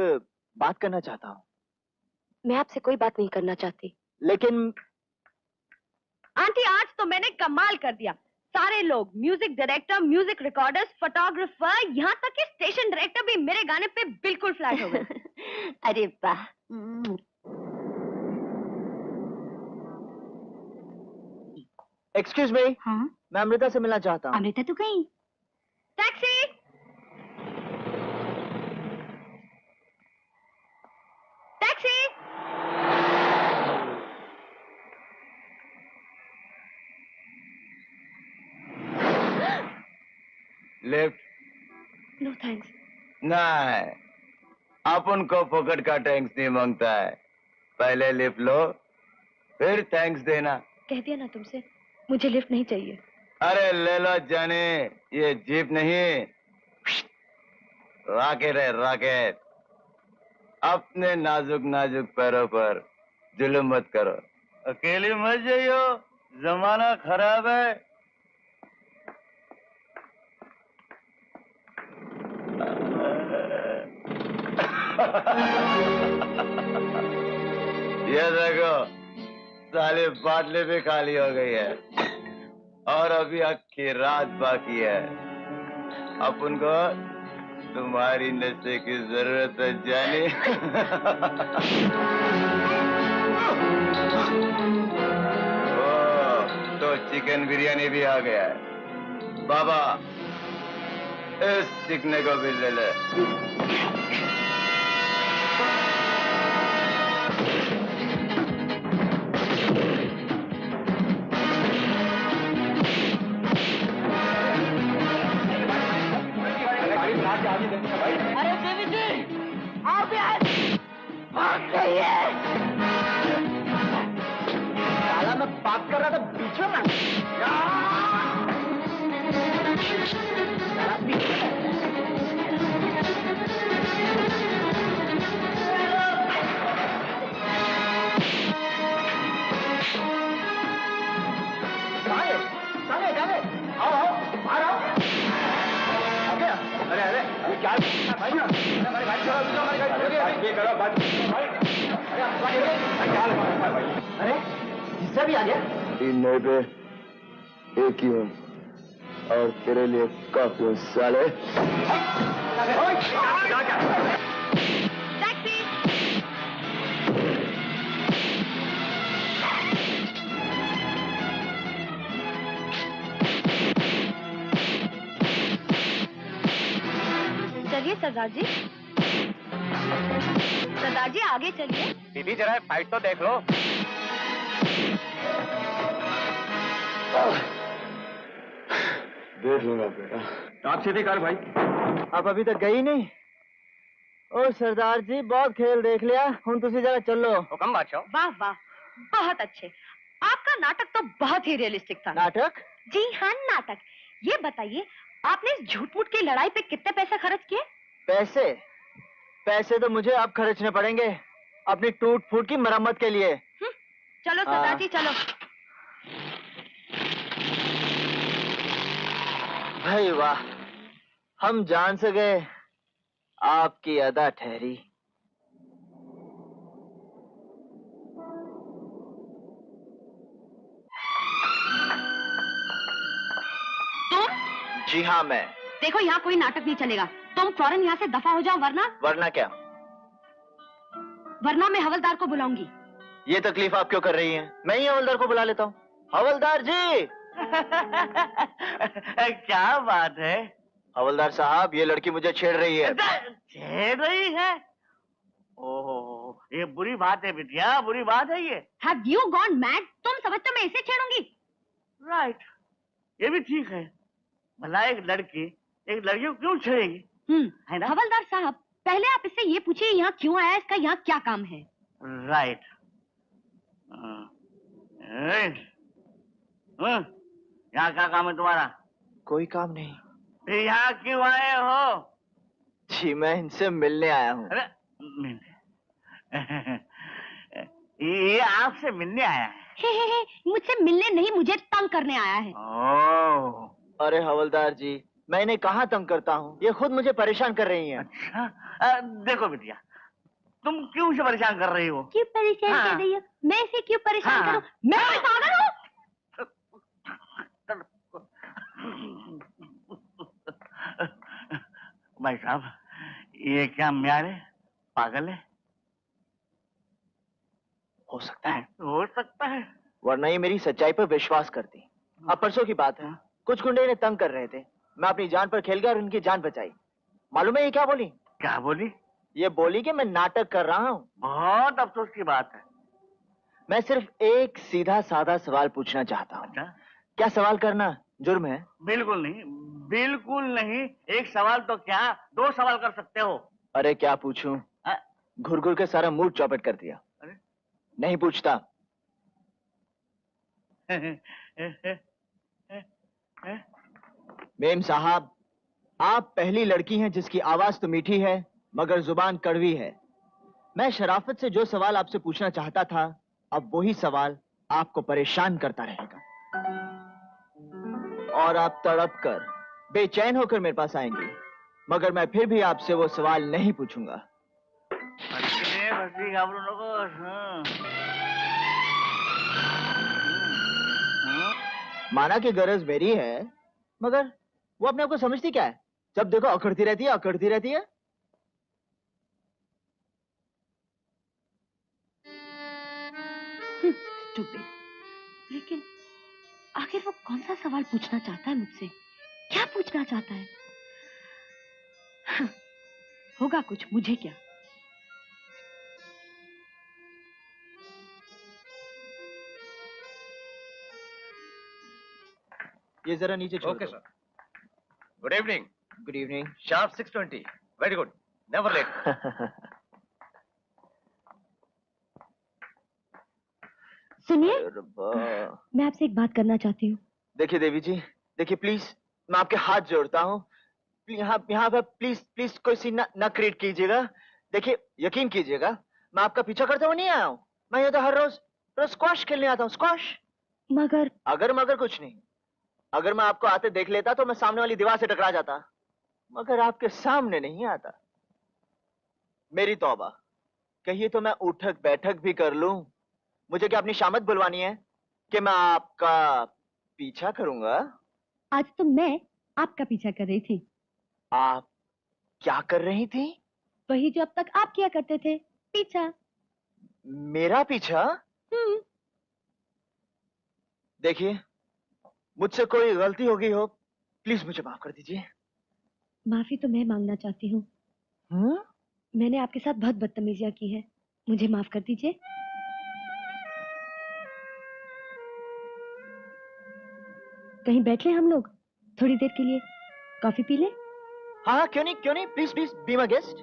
बात करना चाहता हूँ।
मैं आपसे कोई बात नहीं करना चाहती।
लेकिन
आंटी, आज तो मैंने कमाल कर दिया। सारे लोग, music director, music recorders, photographer, यहाँ तक कि स्टेशन डायरेक्टर भी मेरे गाने पे बिल्कुल फ्लैट हो गए।
अरे वाह।
एक्सक्यूज मी,
हाँ,
मैं अमृता से मिलना चाहता हूँ।
अमृता तो गई।
Taxi! Taxi!
Lift?
No thanks.
नहीं, अपन को पॉकेट का टैंक्स नहीं मांगता है। पहले लिफ्ट लो, फिर थैंक्स देना।
कह दिया ना तुमसे, मुझे लिफ्ट नहीं चाहिए।
अरे ले लो जाने, ये जीप नहीं, रॉकेट है रॉकेट। अपने नाजुक नाजुक पैरों पर जुल्म मत करो, अकेले मत जाइयो, जमाना खराब है। ये देखो, साली बाटली भी खाली हो गई है और अभी आखिरी रात बाकी है। अपन को तुम्हारी नशे की जरूरत है जानी। ओ, तो चिकन बिरयानी भी आ गया है। बाबा, इस चिकने को भी ले ले।
अरे देवी जी, आप भाग गई है।
साला मैं बात कर रहा था बीच में
अरे अरे अरे क्या भाई, हमारी गाड़ी छोड़ो, हमारी गाड़ी छोड़ो, ये करो बात।
अरे शीशा भी आ गया।
इन नए पे एक ही हूँ और तेरे लिए काफी हूँ साले।
चलिए सरदार जी, सरदार जी आगे चलिए।
दीदी जरा फाइट तो देख लो। देख लूंगा बेटा। आप सीधी कर भाई।
आप अभी तक गई नहीं? ओ सरदार जी, बहुत खेल देख लिया, हम तुझे जरा चलो।
हुक्म बादशाह।
वाह वाह, बहुत अच्छे। आपका नाटक तो बहुत ही रियलिस्टिक था।
नाटक?
जी हाँ, नाटक। ये बताइए, आपने इस झूठ-मूठ की लड़ाई पे कितने पैसे खर्च किए?
पैसे? पैसे तो मुझे अब खर्चने पड़ेंगे अपनी टूट-फूट की मरम्मत के लिए।
चलो सरदार जी, चलो।
भाई वाह, हम जान से गए, आपकी अदा ठहरी।
तुम?
जी हाँ मैं।
देखो, यहाँ कोई नाटक नहीं चलेगा। तुम फौरन यहाँ से दफा हो जाओ,
वरना क्या?
वरना मैं हवलदार को बुलाऊंगी।
ये तकलीफ आप क्यों कर रही हैं? मैं ही हवलदार को बुला लेता हूँ। हवलदार जी!
क्या बात है?
हवलदार साहब, ये लड़की मुझे छेड़ रही है।
छेड़ रही है? ओहो, ये बुरी बात है बिटिया, बुरी बात है ये।
Have you gone mad? तुम समझते मैं इसे छेड़ूंगी?
राइट, ये भी ठीक है। भला एक लड़की को क्यों छेड़ेगी? है ना?
हवलदार साहब, पहले आप इससे ये पूछिए यहाँ क्यों आया, इसका यहाँ क्या काम है?
राइट। यहाँ क्या काम है तुम्हारा?
कोई काम नहीं।
फिर यहाँ क्यों आए हो?
जी मैं इनसे मिलने आया हूँ।
अरे ये आपसे मिलने आया है?
मुझसे मिलने नहीं, मुझे तंग करने आया है।
ओह,
अरे हवलदार जी, मैं इन्हें कहाँ तंग करता हूँ, ये खुद मुझे परेशान कर रही हैं।
अच्छा देखो बिटिया, तुम क्यों उसे परेशान कर रही हो?
क्यों परेशान कर रही हो? मैं इसे क्यों परेशान करूं? मैं कोई पागल हूँ?
भाई साहब, ये क्या म्यार है? पागल है?
हो सकता है,
हो सकता है,
वरना ये मेरी सच्चाई पर विश्वास करती। अब परसों की बात है, कुछ गुंडे इन्हें तंग कर रहे थे, मैं अपनी जान पर खेल गया और उनकी जान बचाई। मालूम है ये क्या बोली?
क्या बोली?
ये बोली कि मैं नाटक कर रहा हूँ।
बहुत अफसोस की बात है।
मैं सिर्फ एक सीधा साधा सवाल पूछना चाहता हूँ।
अच्छा?
क्या सवाल करना जुर्म है?
बिल्कुल नहीं, बिल्कुल नहीं। एक सवाल तो क्या, 2 सवाल कर सकते हो।
अरे क्या पूछूं? घुर घुर के सारा मूड चौपट कर दिया।
अरे?
नहीं पूछता। मेम साहब, आप पहली लड़की हैं जिसकी आवाज तो मीठी है मगर जुबान कड़वी है। मैं शराफत से जो सवाल आपसे पूछना चाहता था, अब वही सवाल आपको परेशान करता रहेगा और आप तड़प कर बेचैन होकर मेरे पास आएंगी, मगर मैं फिर भी आपसे वो सवाल नहीं पूछूंगा। माना कि गरज मेरी है, मगर वो अपने आप को समझती क्या है? जब देखो अकड़ती रहती है, अकड़ती रहती है।
स्टूपिड। लेकिन आखिर वो कौन सा सवाल पूछना चाहता है मुझसे? क्या पूछना चाहता है? हाँ, होगा कुछ, मुझे क्या।
ये जरा नीचे छोड़
ओके
दो।
Sir. Good evening.
Good evening.
Sharp 6:20। Very good, never late.
सुनिए, मैं आपसे एक बात करना चाहती हूँ।
देखिए देवी जी, देखिए प्लीज, मैं आपके हाथ जोड़ता हूँ, यहाँ पर प्लीज प्लीज कोई सीन ना क्रिएट कीजिएगा। देखिए यकीन कीजिएगा, मैं आपका पीछा करते हुए नहीं आया हूँ। मैं ये तो हर रोज रोज स्क्वॉश खेलने आता हूँ, स्क्वॉश।
मगर
मगर कुछ नहीं। अगर मैं आपको आते देख लेता तो मैं सामने वाली दीवार से टकरा जाता, मगर आपके सामने नहीं आता। मेरी तौबा, कहिए तो मैं उठक बैठक भी कर लूं। मुझे क्या अपनी शामत बुलवानी है कि मैं आपका पीछा करूंगा?
आज तो मैं आपका पीछा कर रही थी।
आप क्या कर रही थी?
वही जो अब तक आप किया करते थे, पीछा।
मेरा पीछा? देखिए, मुझसे कोई गलती हो गई हो, प्लीज मुझे माफ कर दीजिए।
माफी तो मैं मांगना चाहती हूँ। मैंने आपके साथ बहुत बदतमीजियां की है, मुझे माफ कर दीजिए। कहीं बैठ ले हम लोग थोड़ी देर के लिए, कॉफी पी ले?
हाँ क्यों नहीं, please please be my guest.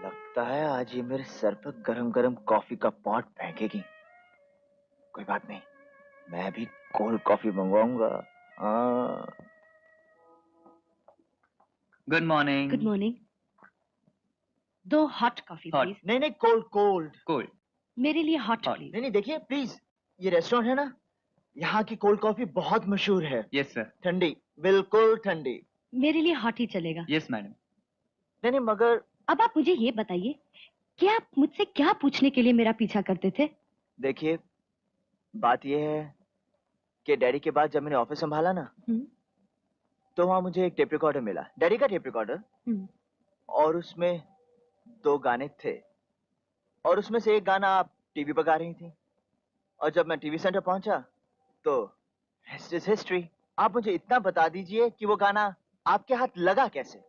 लगता है आज ये मेरे सर पर गरम गरम कॉफी का पॉट फेंकेगी। कोई बात नहीं, मैं भी कोल्ड कॉफी मंगवाऊंगा।
Good morning.
Good morning. 2 hot coffee please.
नहीं कोल्ड।
कोल्ड।
मेरे लिए हॉट प्लीज।
नहीं देखिए प्लीज, ये रेस्टोरेंट है ना, यहाँ की कोल्ड कॉफी बहुत मशहूर है।
Yes sir.
ठंडी, बिल्कुल ठंडी।
मेरे लिए हॉट ही चलेगा।
Yes madam.
नहीं मगर
अब आप मुझे ये बताइए कि आप मुझसे क्या पूछने के लिए मेरा पीछा करते थे?
देखिए, बात यह है कि डैडी के बाद जब मैंने ऑफिस संभाला ना, तो वहां मुझे एक टेप रिकॉर्डर मिला, डैडी का टेप रिकॉर्डर, और उसमें 2 गाने थे, और उसमें से एक गाना आप टीवी पर गा रही थी, और जब मैं टीवी सेंटर पहुंचा तो हिस्ट्री। आप मुझे इतना बता दीजिए कि वो गाना आपके हाथ लगा कैसे?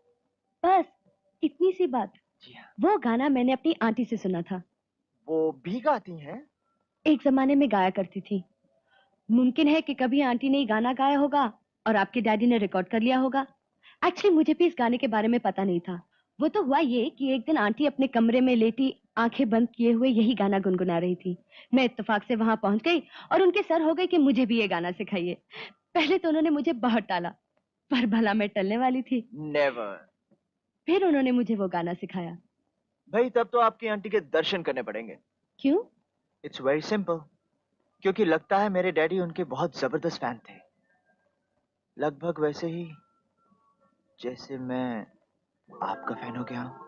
बस इतनी सी बात।
जी हाँ।
वो गाना मैंने अपनी आंटी से सुना था।
वो भी गाती हैं?
एक जमाने में गाया करती थी। मुमकिन है कि कभी आंटी ने गाना गाया होगा और आपके डैडी ने रिकॉर्ड कर लिया होगा। एक्चुअली मुझे भी इस गाने के बारे में पता नहीं था। वो तो हुआ ये कि एक दिन आंटी अपने कमरे में लेटी आंखें बंद किए हुए यही गाना गुनगुना रही थी। मैं इत्तेफाक से वहां पहुंच गई और उनके सर हो गए कि मुझे भी ये गाना सिखाइए। पहले तो उन्होंने मुझे बहुत टाला, पर भला मैं टलने वाली थी?
नेवर।
फिर उन्होंने मुझे वो गाना सिखाया।
भाई तब तो आपकी आंटी के दर्शन करने पड़ेंगे।
क्यों?
इट्स वेरी सिंपल, क्योंकि लगता है मेरे डैडी उनके बहुत जबरदस्त फैन थे, लगभग वैसे ही जैसे मैं आपका फैन हो गया हूं।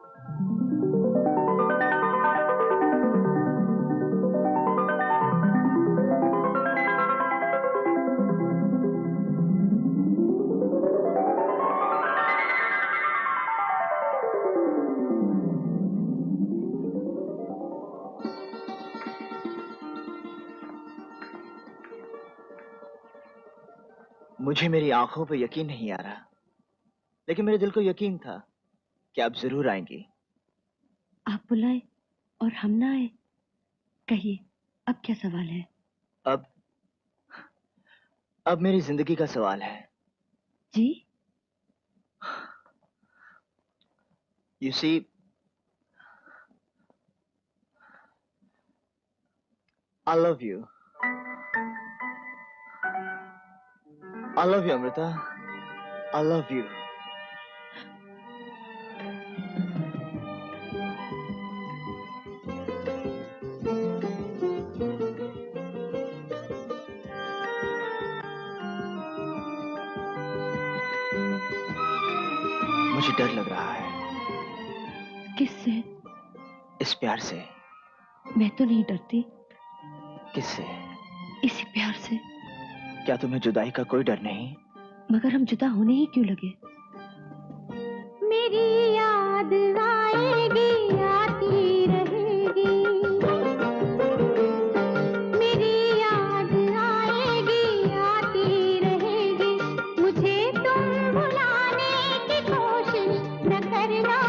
मुझे मेरी आंखों पे यकीन नहीं आ रहा, लेकिन मेरे दिल को यकीन था कि आप जरूर आएंगी।
आप बुलाए और हम ना आए? कहिए, अब क्या सवाल है?
अब मेरी जिंदगी का सवाल है।
जी?
You see, I love you. I love you, Amrita. I love you. मुझे डर लग रहा है।
किससे?
इस प्यार से।
मैं तो नहीं डरती।
किससे?
इसी प्यार से।
क्या तुम्हें जुदाई का कोई डर नहीं?
मगर हम जुदा होने ही क्यों लगे?
मेरी याद आएगी, आती रहेगी। मेरी याद आएगी, आती रहेगी। मुझे तुम भुलाने की कोशिश न करना।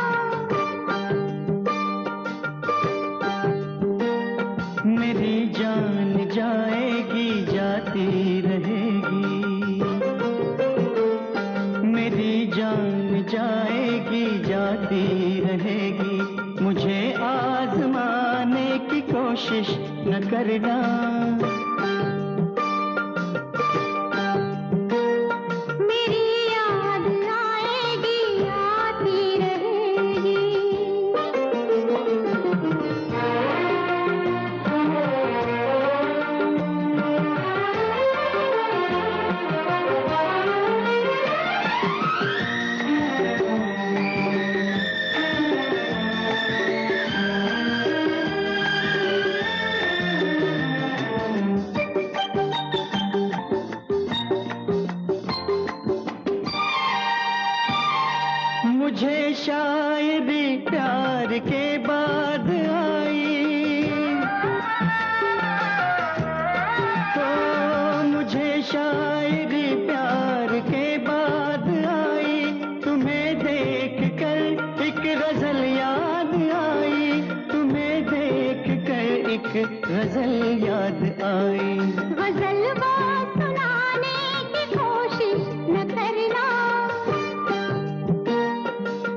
मेरी जान जाएगी, जाती रहेगी। मेरी जान जाएगी, जाती रहेगी। मुझे आजमाने की कोशिश न करना।
मेरी याद आएगी, आती रहेगी।
मुझे शायरी प्यार के बाद आई, तो मुझे शायरी प्यार के बाद आई। तुम्हें देख कर एक गजल याद आई, तुम्हें देख कर एक गजल याद आई।
गजल वो सुनाने की कोशिश न करना।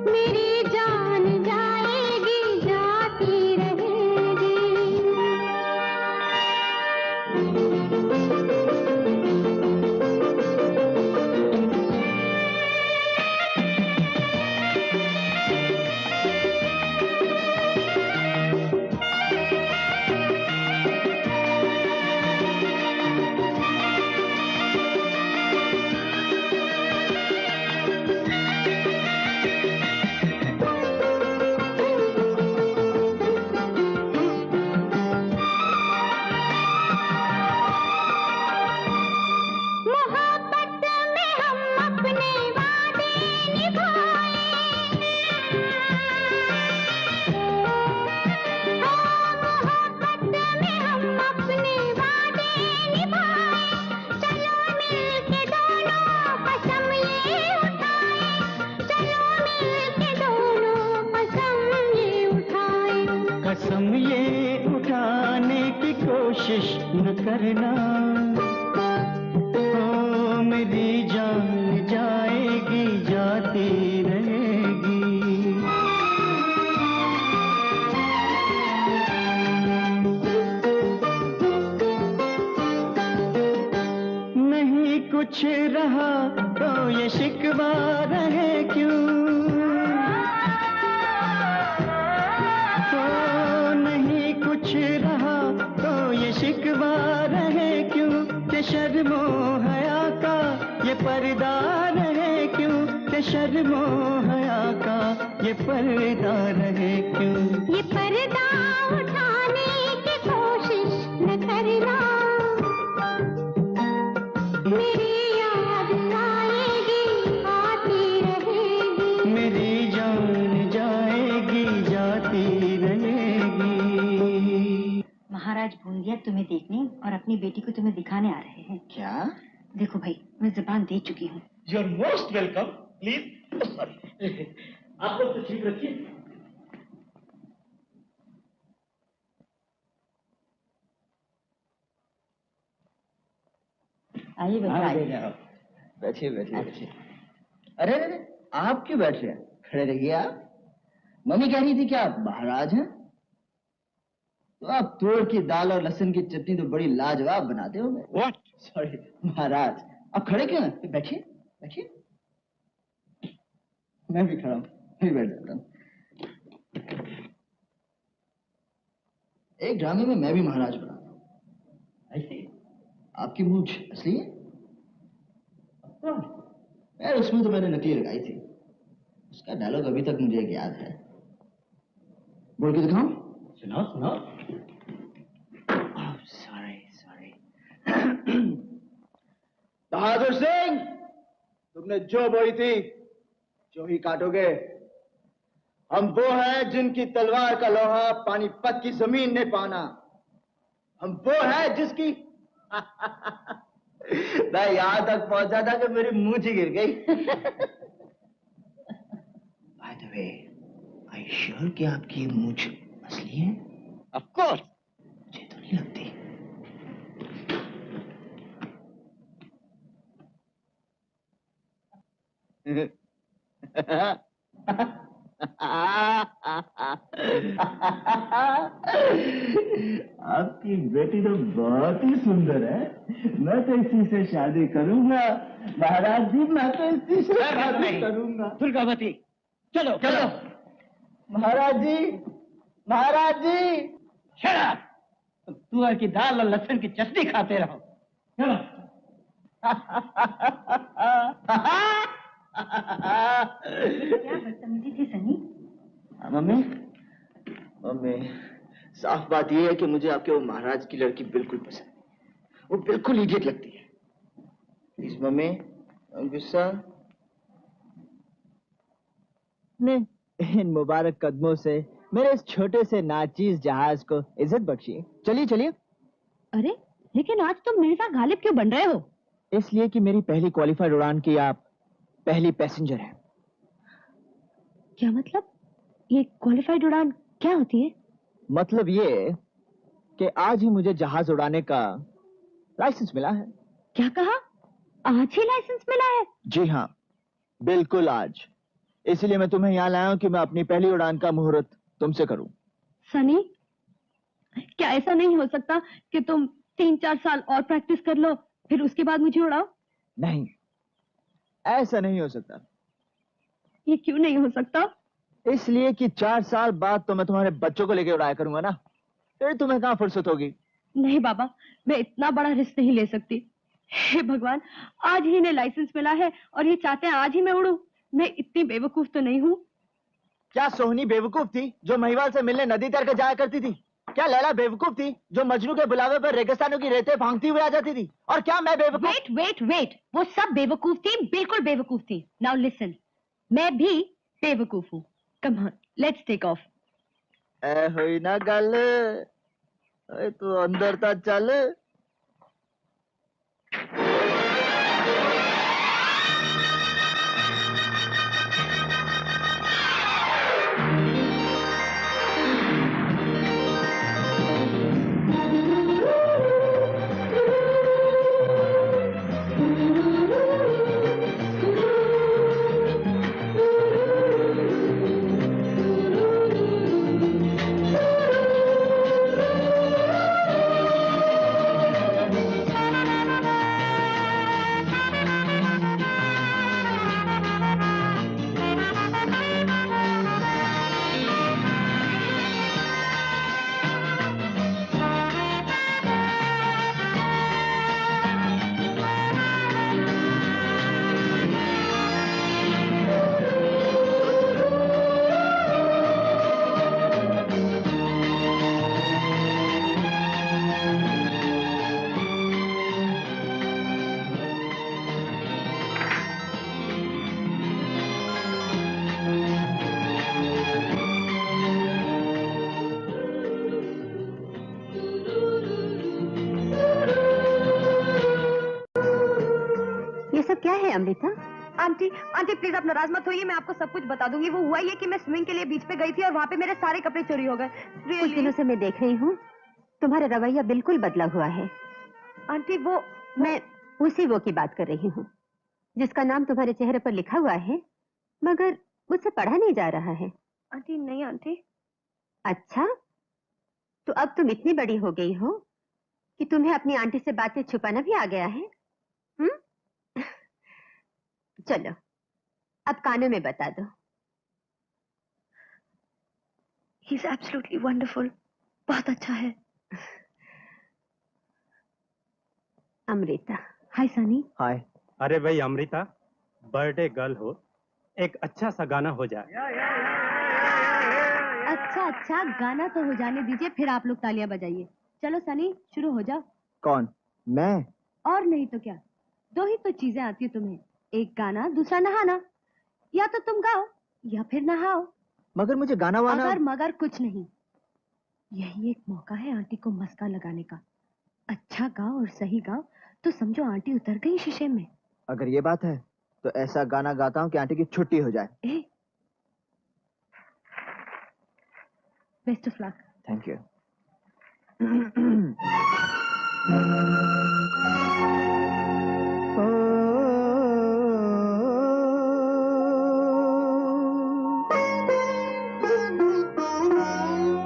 मेरी जान जाएगी, जाती रहेगी। मोहब्बत में हम अपने वादे निभाए। मोहब्बत में हम अपने वादे निभाए। चलो मिलके दोनों कसम ये उठाए। चलो मिलके दोनों कसम ये उठाए।
कसम ये उठाने की कोशिश न करना। ओ मेरी जान जाएगी, जाती रहेगी। नहीं कुछ रहा तो ये शिकवा रहे क्यों? तो नहीं कुछ रहा तो ये शिकवा रहे पर्दा रहे क्यों, कि शर्मो हया का ये पर्दा रहे क्यों।
ये पर्दा उठाने की कोशिश न करना, मेरी याद आएगी आती रहेगी,
मेरी जान जाएगी जाती रहेगी।
महाराज बूंदिया तुम्हें देखने और अपनी बेटी को तुम्हें दिखाने आ रहे हैं।
क्या?
देखो भाई, मैं जुबान दे चुकी हूँ।
You are most welcome. Please sorry, आप लोग तो ठीक रखिए।
आइए बेटा।
बैठिए बैठिए बैठिए। अरे अरे आप क्यों बैठ रहे हैं? खड़े रहिए आप। मम्मी कह रही थी कि आप महाराज हैं, तो आप तोड़ की दाल और लहसुन की चटनी तो बड़ी लाजवाब बनाते हो।
व्हाट?
सॉरी महाराज, आप खड़े क्यों हैं? बैठिए बैठिए। मैं भी खड़ा हूँ, मैं भी बैठ जाता हूँ। एक ड्रामे में मैं भी महाराज बना था। ऐसे आपकी मूंछ असली है? यार उसमें तो मैंने नकली लगाई थी। उसका डायलॉग अभी तक मुझे याद है। बोल के दिखाऊं?
सुनाओ सुनाओ।
Sorry sorry. बहादुर सिंह, तुमने जो बोई थी जो ही काटोगे। हम वो हैं जिनकी तलवार का लोहा पानीपत की जमीन ने पाना। हम वो हैं जिसकी मैं यहां तक पहुंचा था कि मेरी मूंछ ही गिर गई। By the way, are you sure कि आपकी मूंछ असली है?
Of course.
मुझे तो नहीं लगती। आपकी बेटी तो बहुत ही सुंदर है। मैं तो इसी से शादी करूंगा महाराज जी। मैं तो इसी से शादी करूंगा।
दुर्गावती, चलो चलो।
महाराज जी, महाराज जी।
Shut up. तुअर की दाल और लहसुन की चटनी खाते रहो। चलो।
क्या बदतमीजी थी सनी?
मम्मी, मम्मी, साफ बात यह है कि मुझे आपके वो महाराज की लड़की बिल्कुल पसंद नहीं। वो बिल्कुल इडियट लगती है। प्लीज मम्मी, गुस्सा नहीं। इन मुबारक कदमों से मेरे इस छोटे से नाचीज जहाज को इज्जत बख्शिए। चलिए चलिए।
अरे लेकिन आज तुम मेरे साथ गालिब क्यों बन रहे हो?
इसलिए कि मेरी पहली क्वालिफाइड उड़ान की आप पहली पैसेंजर हैं।
क्या मतलब? ये क्वालिफाइड उड़ान क्या होती है?
मतलब ये कि आज ही मुझे जहाज उड़ाने का लाइसेंस मिला है।
क्या कहा? आज ही लाइसेंस मिला है?
जी हाँ, बिल्कुल आज। इसलिए मैं तुम्हें यहाँ लाया हूँ कि मैं अपनी पहली उड़ान का मुहूर्त तुमसे करूं।
सनी, क्या ऐसा नहीं हो सकता कि तुम 3-4 साल और प्रैक्टिस कर लो फिर उसके बाद मुझे उड़ाओ?
नहीं, ऐसा नहीं हो सकता।
ये क्यों नहीं हो सकता?
इसलिए कि 4 साल बाद तो मैं तुम्हारे बच्चों को लेकर उड़ाया करूंगा ना। फिर तुम्हें कहाँ फुर्सत होगी।
नहीं बाबा, मैं इतना बड़ा रिस्क नहीं ले सकती। हे भगवान, आज ही इन्हें लाइसेंस मिला है और ये चाहते हैं आज ही मैं उड़ूं। मैं इतनी बेवकूफ तो नहीं हूँ।
क्या सोहनी बेवकूफ थी जो महिवाल से मिलने नदी तैर कर जाया करती थी? क्या लैला बेवकूफ थी जो मजनू के बुलावे पर रेगिस्तानों की रेते भांगती हुई आ जाती थी? और क्या मैं बेवकूफ?
वेट वेट वेट, वो सब बेवकूफ थी, बिल्कुल बेवकूफ थी। नाउ लिसन, मैं भी बेवकूफ हूँ। Come on, let's take off.
ए होई ना गल, तू अंदर ता चल।
क्या है अमृता?
आंटी आंटी प्लीज आप नाराज मत होइए, मैं आपको सब कुछ बता दूंगी। वो हुआ ये कि मैं स्विमिंग के लिए बीच पे गई थी और वहाँ पे मेरे सारे कपड़े चोरी हो गए।
कुछ दिनों से मैं देख रही हूँ तुम्हारा रवैया बिल्कुल बदला हुआ है।
आंटी वो
मैं उसी वो की बात कर रही हूँ जिसका नाम तुम्हारे चेहरे पर लिखा हुआ है मगर मुझसे पढ़ा नहीं जा रहा है।
आंटी नहीं आंटी।
अच्छा, तो अब तुम इतनी बड़ी हो गई हो कि तुम्हें अपनी आंटी से बातें छुपाना भी आ गया है? चलो अब कानों में बता दो।
He is absolutely wonderful. बहुत अच्छा है।
अमृता।
हाय सनी।
हाय। अरे भाई अमृता, बर्थडे गर्ल हो, एक अच्छा सा गाना हो जाए।
अच्छा गाना तो हो जाने दीजिए, फिर आप लोग तालियां बजाइए। चलो सनी शुरू हो जाओ।
कौन? मैं?
और नहीं तो क्या, दो ही तो चीजें आती है तुम्हें, एक गाना दूसरा नहाना। या तो तुम गाओ या फिर नहाओ।
मगर मुझे गाना वाना।
अगर मगर कुछ नहीं, यही एक मौका है आंटी को मस्का लगाने का। अच्छा गाओ और सही गाओ तो समझो आंटी उतर गई शीशे में।
अगर ये बात है तो ऐसा गाना गाता हूँ कि आंटी की छुट्टी हो जाए।
Best of luck.
Thank you.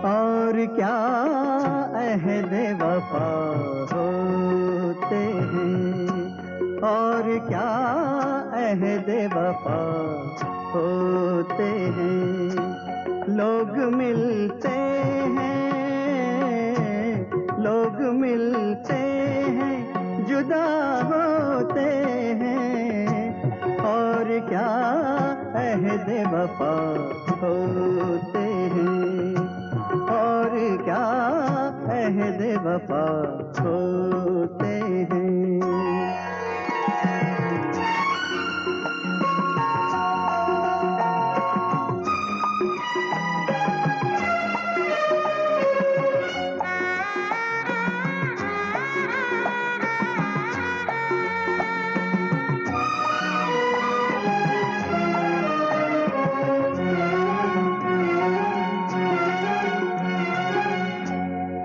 और क्या अहद वफा होते हैं, और क्या अहद वफा होते हैं। लोग मिलते हैं, जुदा होते हैं, और क्या अहद वफा होते हैं, और क्या अहद वफा होते हैं।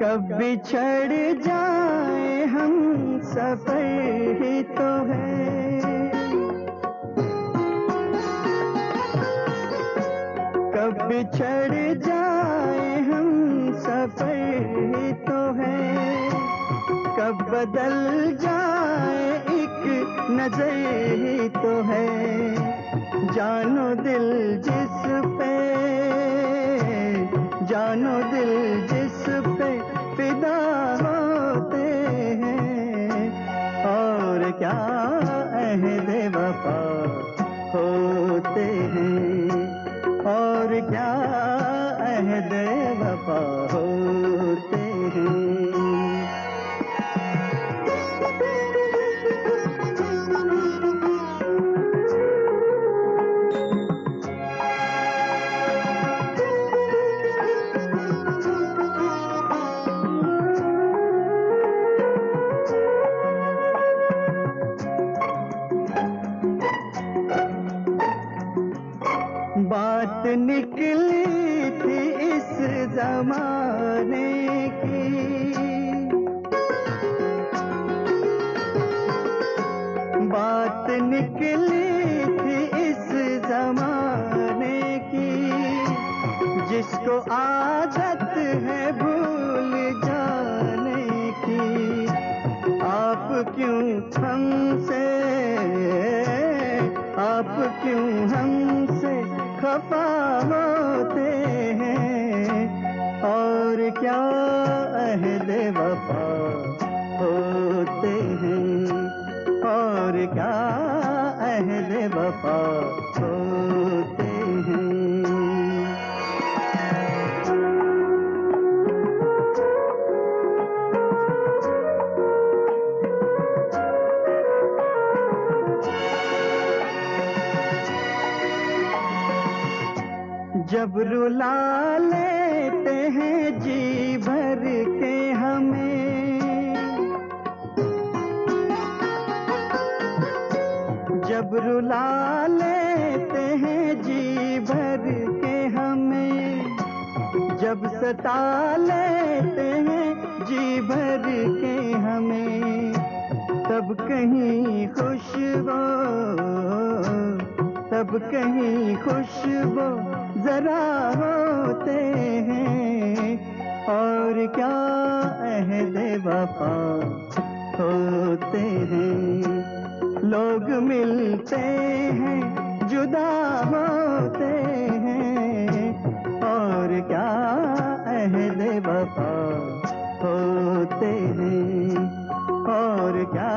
कब बिछड़ जाए हम सफर ही तो है, कब बिछड़ जाए हम सफर ही तो है, कब बदल जाए एक नजर ही तो है। जानो दिल जिस पे, जानो दिल जिस पे फिदा होते हैं, और क्या अहद वफा होते हैं, और क्या अहद वफा होते हैं। बात निकली थी इस जमाने की, बात निकली थी इस जमाने की, जिसको आदत है भूल जाने की। आप क्यों हमसे, आप क्यों हमसे खफा होते हैं, और क्या अहद वफा होते हैं, और क्या अहद वफा होते हैं। जब रुला लेते हैं जी भर के हमें, जब रुला लेते हैं जी भर के हमें, जब सता लेते हैं जी भर के हमें, तब कहीं खुशबू, तब कहीं खुशबू जरा होते हैं, और क्या अहद वफा होते हैं। लोग मिलते हैं जुदा होते हैं, और क्या अहद वफा होते हैं, और क्या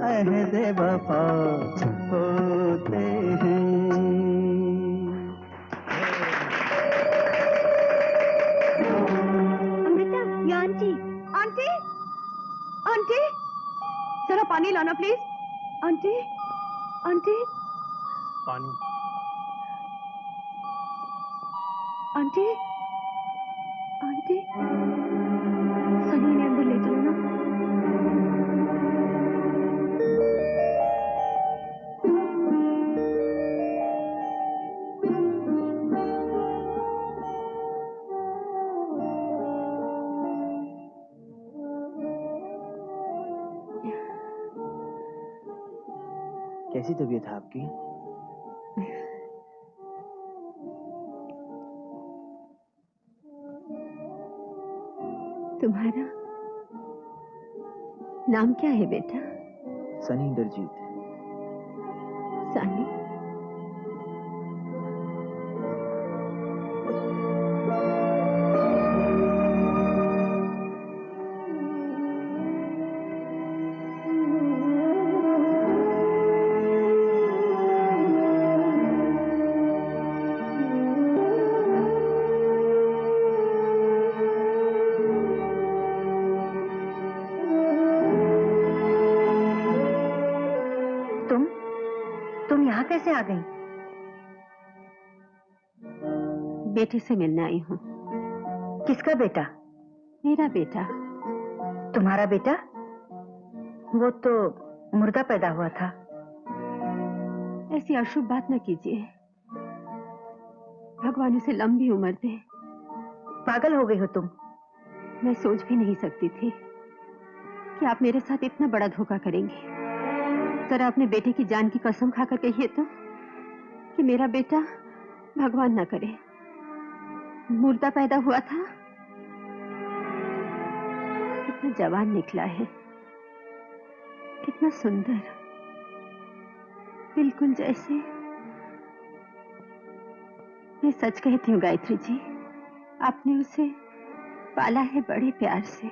अहद वफा होते हैं।
अमृता, ये आंटी। आंटी, आंटी, जरा पानी लाना प्लीज। आंटी, आंटी,
पानी।
आंटी, आंटी, सनी ने अंदर ले चलो ना।
कैसी तबीयत है आपकी?
तुम्हारा नाम क्या है बेटा?
सनी इंद्रजीत।
सनी?
तुम यहाँ कैसे आ गई?
बेटे से मिलने आई हूँ।
किसका बेटा?
मेरा बेटा।
तुम्हारा बेटा? वो तो मुर्दा पैदा हुआ था।
ऐसी अशुभ बात न कीजिए, भगवान उसे लंबी उम्र दे।
पागल हो गई हो तुम?
मैं सोच भी नहीं सकती थी कि आप मेरे साथ इतना बड़ा धोखा करेंगे। जरा अपने बेटे की जान की कसम खाकर कहिए तो कि मेरा बेटा भगवान ना करे मुर्दा पैदा हुआ था। कितना जवान निकला है, कितना सुंदर, बिल्कुल जैसे। मैं सच कहती हूँ गायत्री जी, आपने उसे पाला है बड़े प्यार से।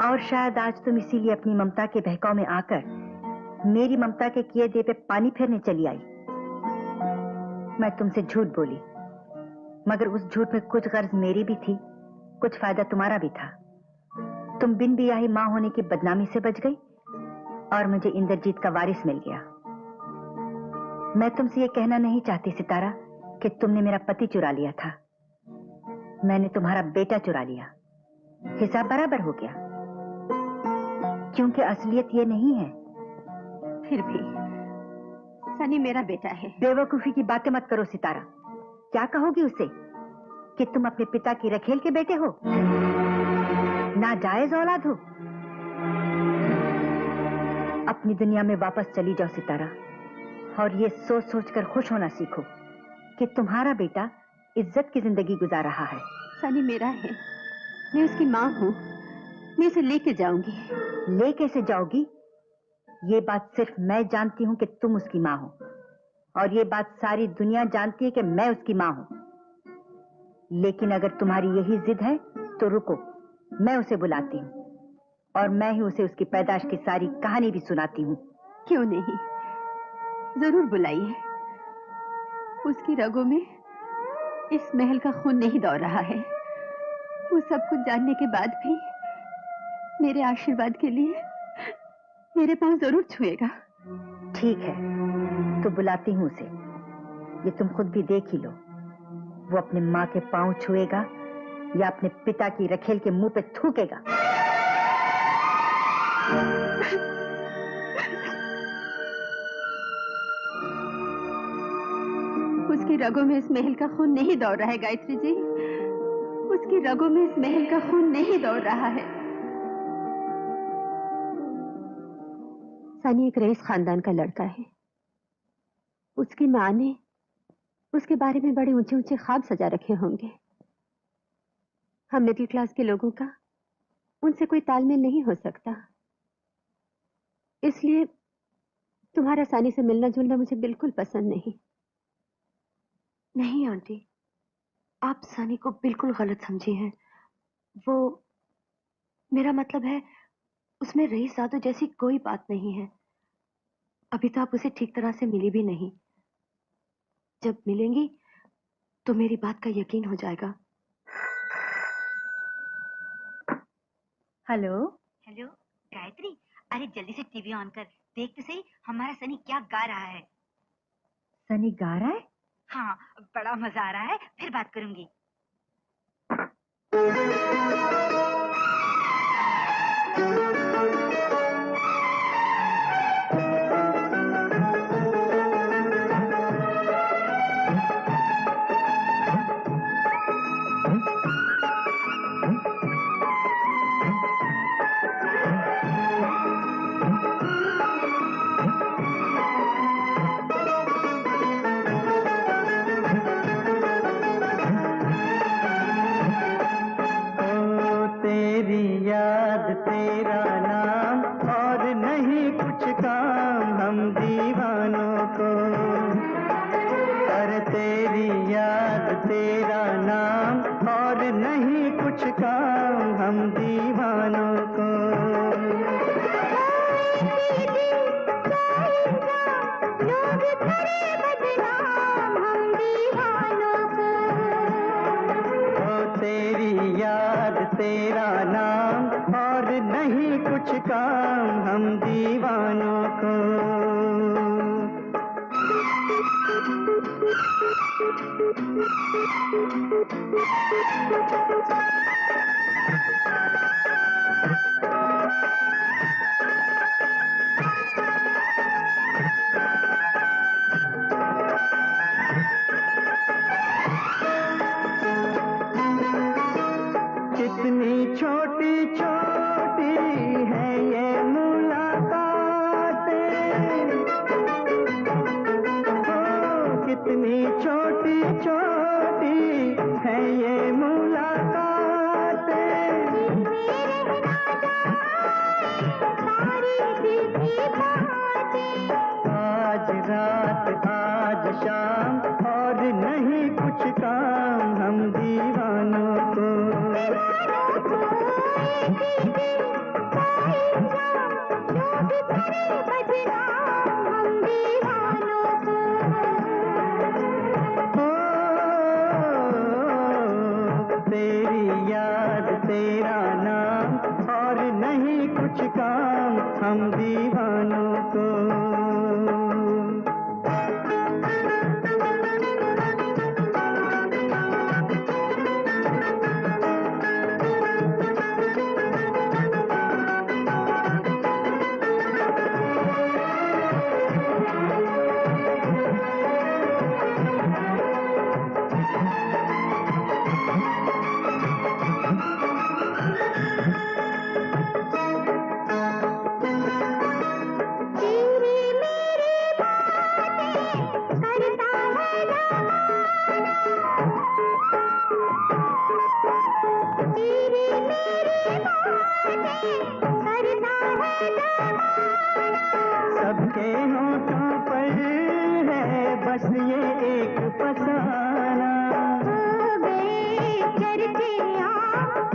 और शायद आज तुम इसीलिए अपनी ममता के बहकाव में आकर मेरी ममता के किए दे पे पानी फेरने चली आई। मैं तुमसे झूठ बोली, मगर उस झूठ में कुछ गर्ज मेरी भी थी, कुछ फायदा तुम्हारा भी था। तुम बिन बियाही मां होने की बदनामी से बच गई और मुझे इंद्रजीत का वारिस मिल गया। मैं तुमसे ये कहना नहीं चाहती सितारा कि तुमने मेरा पति चुरा लिया था। मैंने तुम्हारा बेटा चुरा लिया। हिसाब बराबर हो गया, क्योंकि असलियत ये नहीं है।
फिर भी सनी मेरा बेटा है।
बेवकूफी की बातें मत करो सितारा। क्या कहोगी उसे कि तुम अपने पिता की रखेल के बेटे हो, नाजायज औलाद हो? अपनी दुनिया में वापस चली जाओ सितारा, और ये सोच सोचकर खुश होना सीखो कि तुम्हारा बेटा इज्जत की जिंदगी गुजार रहा है।
सनी मेरा है, मैं उसकी माँ हूँ, मैं उसे लेके जाऊंगी।
ले कैसे जाओगी? ये बात सिर्फ मैं जानती हूँ कि तुम उसकी माँ हो, और ये बात सारी दुनिया जानती है कि मैं उसकी माँ हूँ। लेकिन अगर तुम्हारी यही जिद है तो रुको, मैं उसे बुलाती हूँ और मैं ही उसे उसकी पैदाश की सारी कहानी भी सुनाती हूँ।
क्यों नहीं, जरूर बुलाइए। उसकी रगों में इस महल का खून नहीं दौड़ रहा है। वो सब कुछ जानने के बाद भी मेरे आशीर्वाद के लिए मेरे पांव जरूर छुएगा।
ठीक है, तो बुलाती हूँ उसे। ये तुम खुद भी देख ही लो, वो अपने माँ के पांव छुएगा या अपने पिता की रखेल के मुंह पे थूकेगा।
उसकी रगों में इस महल का खून नहीं दौड़ रहा है गायत्री जी। उसकी रगों में इस महल का खून नहीं दौड़ रहा है। सनी एक रईस खानदान का लड़का है। उसकी माँ ने उसके बारे में बड़े ऊंचे ऊंचे ख्वाब सजा रखे होंगे। हम मिडिल क्लास के लोगों का उनसे कोई तालमेल नहीं हो सकता। इसलिए तुम्हारा सानी से मिलना जुलना मुझे बिल्कुल पसंद नहीं।
नहीं आंटी, आप सनी को बिल्कुल गलत समझी हैं। वो, मेरा मतलब है, उसमें रईस जादू जैसी कोई बात नहीं है। अभी तो आप उसे ठीक तरह से मिली भी नहीं। जब मिलेंगी तो मेरी बात का यकीन हो जाएगा।
हेलो हेलो गायत्री, अरे जल्दी से टीवी ऑन कर, देख तो सही हमारा सनी क्या गा रहा है। सनी गा रहा है? हाँ, बड़ा मजा आ रहा है, फिर बात करूंगी।
तेरा नाम और नहीं कुछ काम हम दीवानों को। अरे तेरी याद तेरा नाम और नहीं कुछ काम हम दीवानों को। तेरी याद तेरा नाम और नहीं कुछ काम हम दीवानों को। कितनी छोटी छोटी है ये मुलाकातें, कितनी छोटी छोटी है ये मुलाकातें। आज रात आज शाम और नहीं कुछ काम हम दीवानों को। तेरी याद तेरा नाम और नहीं कुछ काम हम दीवानों को। सबके होठों पर है बस ये एक फसाना।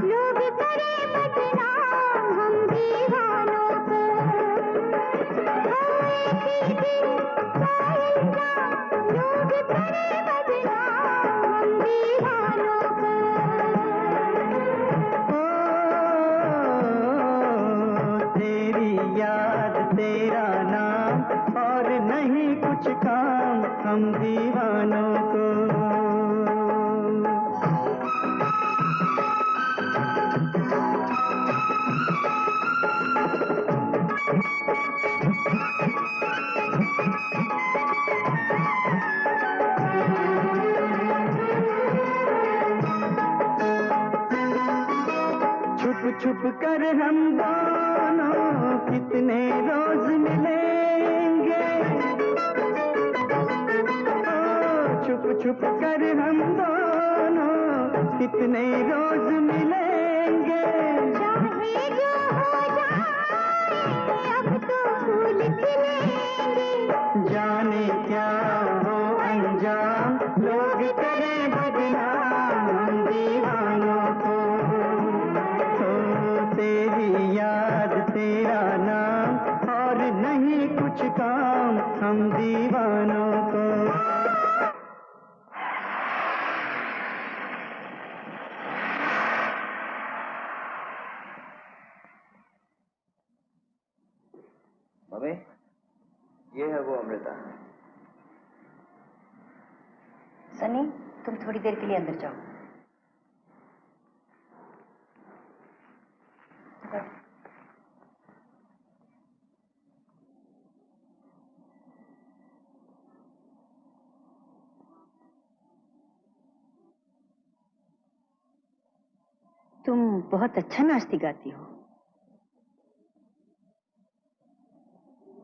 लोग करे बदनाम हम दीवानों को। लोग करे बदनाम हम दीवानों को। तेरी याद तेरा नाम और नहीं कुछ काम हम दीवानों को। छुप कर हम दोनों कितने रोज मिलेंगे, ओ छुप छुप कर हम दोनों कितने रोज मिलेंगे।
चाहे जो हो जाए अब तो फूल खिलेंगे,
जाने क्या हो अंजाम, लोग करें बदनाम हम दीवानों को। तो तेरी याद तेरा नाम और नहीं कुछ काम हम दीवानों को।
मम्मी, ये है वो अमृता।
सनी, तुम थोड़ी देर के लिए अंदर जाओ। तुम बहुत अच्छा नाचती गाती हो,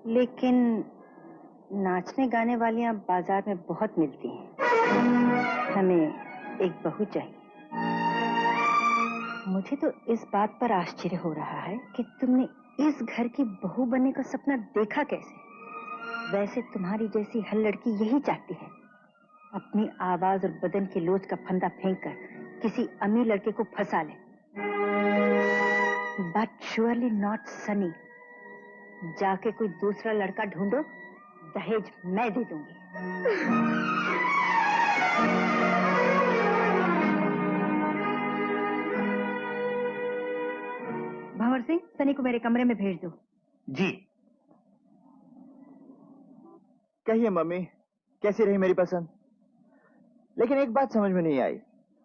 लेकिन नाचने गाने वालियां बाजार में बहुत मिलती हैं। हमें एक बहू चाहिए। मुझे तो इस बात पर आश्चर्य हो रहा है कि तुमने इस घर की बहू बनने का सपना देखा कैसे। वैसे तुम्हारी जैसी हर लड़की यही चाहती है, अपनी आवाज और बदन की लोच का फंदा फेंककर किसी अमीर लड़के को फंसा ले। But surely not Sunny. जाके कोई दूसरा लड़का ढूंढो, दहेज मैं दे दूंगी। भंवर सिंह, सनी को मेरे कमरे में भेज दो।
जी। कहिए मम्मी, कैसी रही मेरी पसंद? लेकिन एक बात समझ में नहीं आई,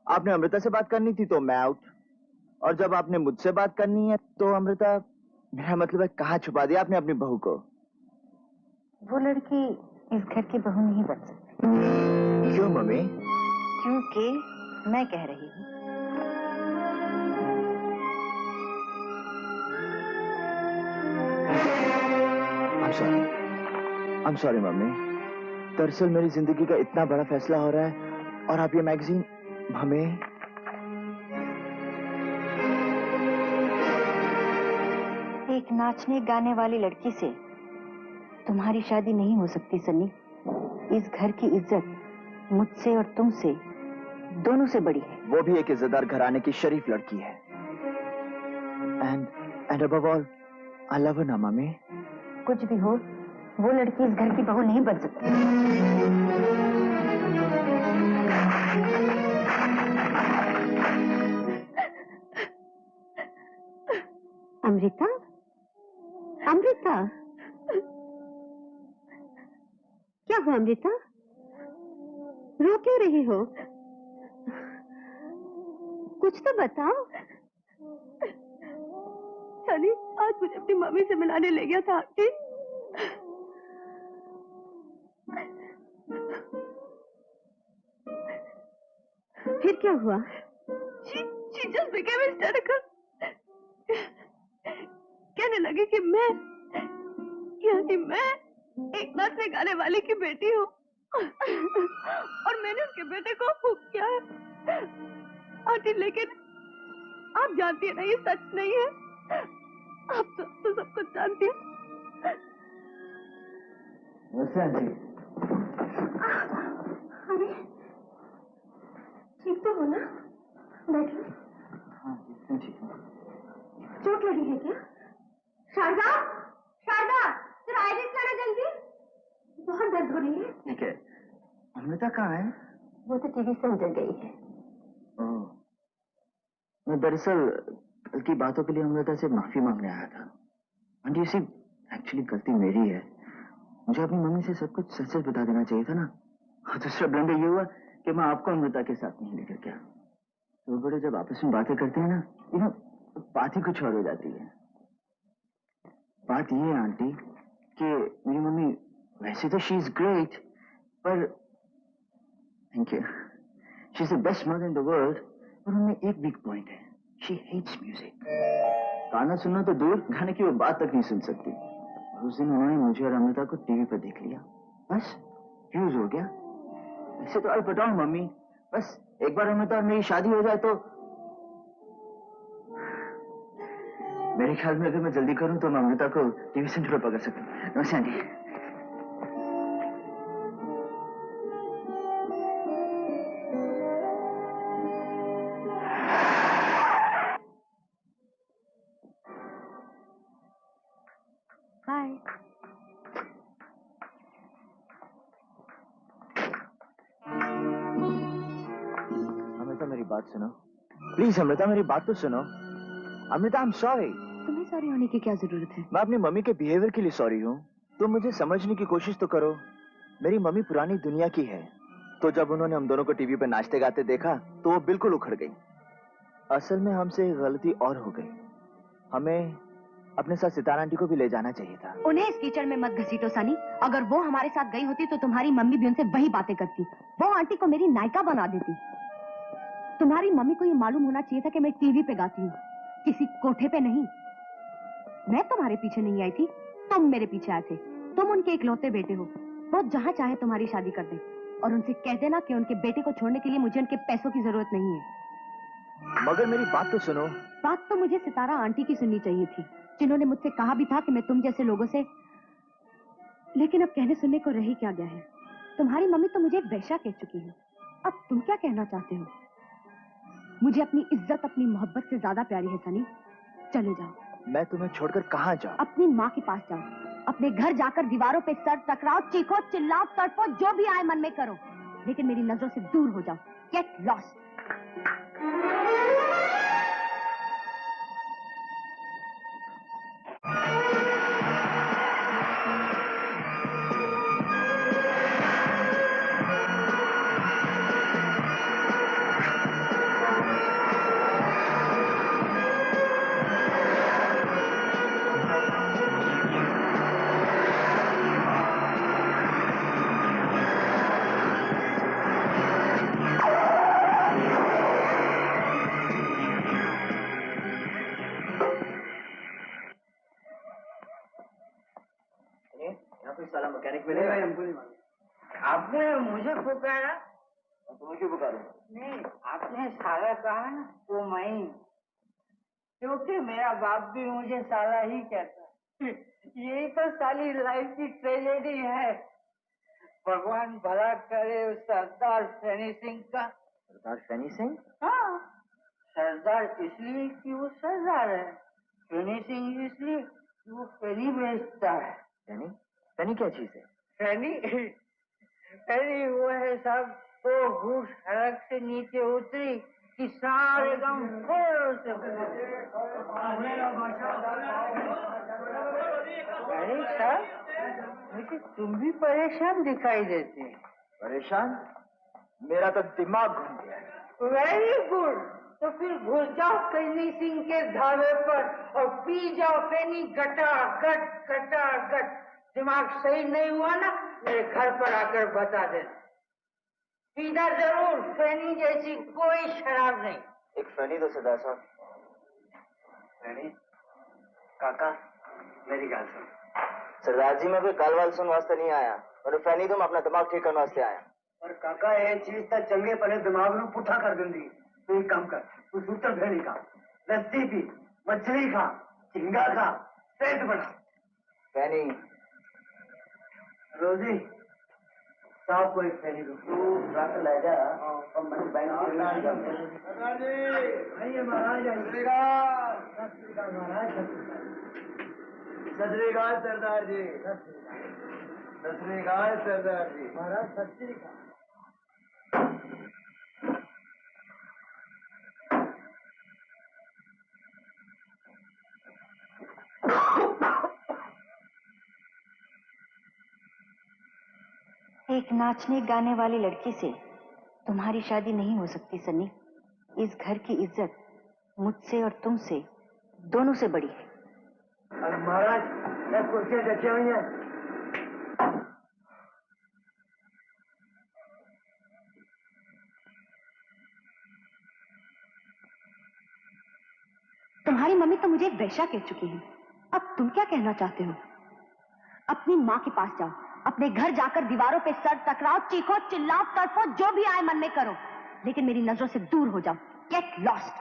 आपने अमृता से बात करनी थी तो मैं आउट, और जब आपने मुझसे बात करनी है तो अमृता, मेरा मतलब है कहाँ छुपा दिया आपने अपनी बहू को?
वो लड़की इस घर की बहू नहीं बन सकती।
क्यों मम्मी?
क्योंकि मैं कह रही हूँ।
I'm sorry mummy. दरअसल मेरी जिंदगी का इतना बड़ा फैसला हो रहा है और आप ये मैगजीन हमें।
एक नाचने गाने वाली लड़की से तुम्हारी शादी नहीं हो सकती सनी। इस घर की इज्जत मुझसे और तुमसे दोनों से बड़ी है।
वो भी एक इज्जतदार घराने की शरीफ लड़की है। And above all, I love her ना मम्मी।
कुछ भी हो, वो लड़की इस घर की बहू नहीं बन सकती।
अमृता, अमृता, क्या हुआ अमृता? रो क्यों रही हो? कुछ तो बताओ।
सनी आज मुझे अपनी मम्मी से मिलाने ले गया था आंटी।
फिर क्या हुआ?
She just became hysterical. कहने लगी कि मैं एक नाचने गाने वाले की बेटी हूँ और मैंने उसके बेटे को हुक किया है। आंटी लेकिन आप जानती है ना ये सच नहीं है। आप तो सब कुछ जानती है।
नमस्ते आंटी।
अरे ठीक तो हो ना? बैठो।
हाँ ठीक हूँ।
चोट लगी है क्या? शारदा, शारदा, जरा आइरिस लाना जल्दी। बहुत दर्द हो रही है।
ठीक है। अमृता कहाँ है?
वो तो टीवी से उजड़ गई है।
ओह, मैं दरअसल कल की बातों के लिए अमृता से माफी मांगने आया था। आंटी एक्चुअली गलती मेरी है। मुझे अपनी मम्मी से सब कुछ सच सच बता देना चाहिए था ना। और दूसरा ब्लंडर ये हुआ कि मैं आपको अमृता के साथ नहीं लेकर गया। तो बड़े जब आपस में बातें करते हैं ना, बात ही कुछ और हो जाती है। बात ये है आंटी कि मेरी मम्मी वैसे तो शी इज ग्रेट, पर thank you, she is the best mother in the world, पर उनमें एक वीक पॉइंट है, शी हेट्स म्यूजिक। गाना सुनना तो दूर, गाने की वो बात तक नहीं सुन सकती। और उस दिन उन्होंने मुझे और अमृता को टीवी पर देख लिया, बस फ्यूज हो गया। ऐसे तो आप बताओ मम्मी, बस एक बार अमृता और मेरी शादी हो जाए तो मेरे ख्याल में अगर मैं जल्दी करूं तो मैं अमृता को टीवी सेंटर पर पकड़ सकता हूँ। नमस्ते आंटी।
हाय।
अमृता मेरी बात सुनो प्लीज। अमृता मेरी बात तो सुनो। अमृता आई एम सॉरी।
तुम्हें सॉरी होने की क्या जरूरत है?
मैं अपनी मम्मी के बिहेवियर के लिए सॉरी हूँ। तुम मुझे समझने की कोशिश तो करो। मेरी मम्मी पुरानी दुनिया की है, तो जब उन्होंने हम दोनों को टीवी पर नाचते गाते देखा तो वो बिल्कुल उखड़ गई। असल में हमसे एक गलती और हो गई। हमें अपने साथ सितारा आंटी को भी ले जाना चाहिए था।
उन्हें इस कीचड़ में मत घसीटो सनी। अगर वो हमारे साथ गई होती तो तुम्हारी मम्मी भी उनसे वही बातें करती। वो आंटी को मेरी नायिका बना देती। तुम्हारी मम्मी को ये मालूम होना चाहिए था कि मैं टीवी पे गाती हूँ, किसी कोठे पे नहीं। मैं तुम्हारे पीछे नहीं आई थी, तुम मेरे पीछे आए थे। तुम उनके इकलौते बेटे हो। वो जहाँ चाहे तुम्हारी शादी कर दे और उनसे कह देना कि उनके बेटे को छोड़ने के लिए मुझे उनके पैसों की जरूरत नहीं है।
मगर मेरी बात तो सुनो।
बात तो मुझे सितारा आंटी की सुननी चाहिए थी, जिन्होंने मुझसे कहा भी था कि मैं तुम जैसे लोगों से। लेकिन अब कहने सुनने को रह ही क्या गया है। तुम्हारी मम्मी तो मुझे वैश्या कह चुकी है। अब तुम क्या कहना चाहते हो? मुझे अपनी इज्जत अपनी मोहब्बत से ज्यादा प्यारी है सनी। चले जाओ।
मैं तुम्हें छोड़कर कहाँ जाऊँ?
अपनी माँ के पास जाओ। अपने घर जाकर दीवारों पे सर टकराओ, चीखो, चिल्लाओ, तड़पो, जो भी आए मन में करो, लेकिन मेरी नजरों से दूर हो जाओ। Get lost.
मैकेनिक मिलेगा?
आपने मुझे पुकारा?
तुम्हें क्यों पुकारूं?
नहीं, आपने साला कहा ना तो मैं, क्योंकि मेरा बाप भी मुझे साला ही कहता। यही तो साली लाइफ की ट्रेजेडी है। भगवान भला करे उस सरदार फैनी सिंह का।
सरदार फैनी सिंह?
हाँ, सरदार इसलिए कि वो सरदार है, फैनी सिंह इसलिए कि वो फैनी बेचता है।
फैनी? फैनी क्या चीज है?
फैनी फैनी वो है सब तो घूस सड़क से नीचे उतरी कि सारे गांव जोर से अरे सर, मुझे तुम भी परेशान दिखाई देते हैं।
परेशान? मेरा तो दिमाग घूम गया है।
वेरी गुड, तो फिर घुस जाओ फैनी सिंह के ढाबे पर और पी जाओ फैनी गटा गट। दिमाग सही नहीं हुआ ना, मेरे घर पर आकर बता देना। पीना जरूर, फैनी जैसी कोई शराब नहीं।
एक फैनी तो सरदार साहब। फैनी? काका मेरी गाल सुन। सरदार जी मैं कोई काल वाल सुन वास्ते नहीं आया, और फैनी तुम अपना दिमाग ठीक करने वास्ते आया।
पर काका ये चीज तो चंगे पहले दिमाग में पुठा कर देंगी। तू एक काम कर, तू सूतर फैनी खा, लस्सी पी, मछली खा, झींगा खा, सेहत बना।
फैनी?
रोजी साहब को एक फैनी दो। तू रख ले जा और मैं बैंक में सरदार जी आइए महाराज। सत श्री अकाल महाराज। सत श्री अकाल सरदार जी। सत श्री अकाल सरदार जी। महाराज सत श्री अकाल।
एक नाचने गाने वाली लड़की से तुम्हारी शादी नहीं हो सकती सनी। इस घर की इज्जत मुझसे और तुमसे दोनों से बड़ी है।
महाराज मैं कुर्सियां रखी हुई हैं।
तुम्हारी मम्मी तो मुझे वैश्या कह चुकी है। अब तुम क्या कहना चाहते हो? अपनी माँ के पास जाओ, अपने घर जाकर दीवारों पे सर टकराओ, चीखो, चिल्लाओ, तड़पो, जो भी आए मन में करो, लेकिन मेरी नजरों से दूर हो जाओ। Get lost.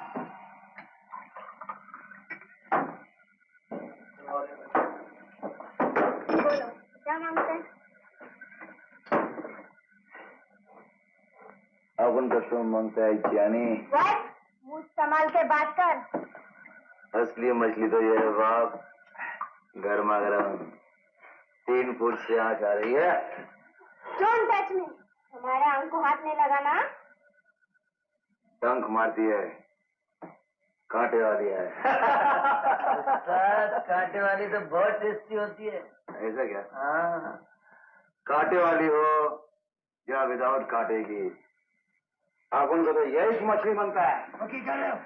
बोलो, क्या मांगते हैं?
अपन कस्टमर मांगता है जानी।
मुझ संभाल के बात कर।
असली मछली तो ये है बाप, गर्मा गर्म 3 फुट से आँच आ रही है।
डोंट टच मी, हमारे आंख को हाथ नहीं लगाना।
डंक मारती है, कांटे वाली है।
कांटे वाली तो बहुत टेस्टी होती है।
ऐसा क्या?
हाँ,
कांटे वाली हो या विदाउट कांटे की, अपन को तो यही मछली बनता है।
ओके कर रहे हो?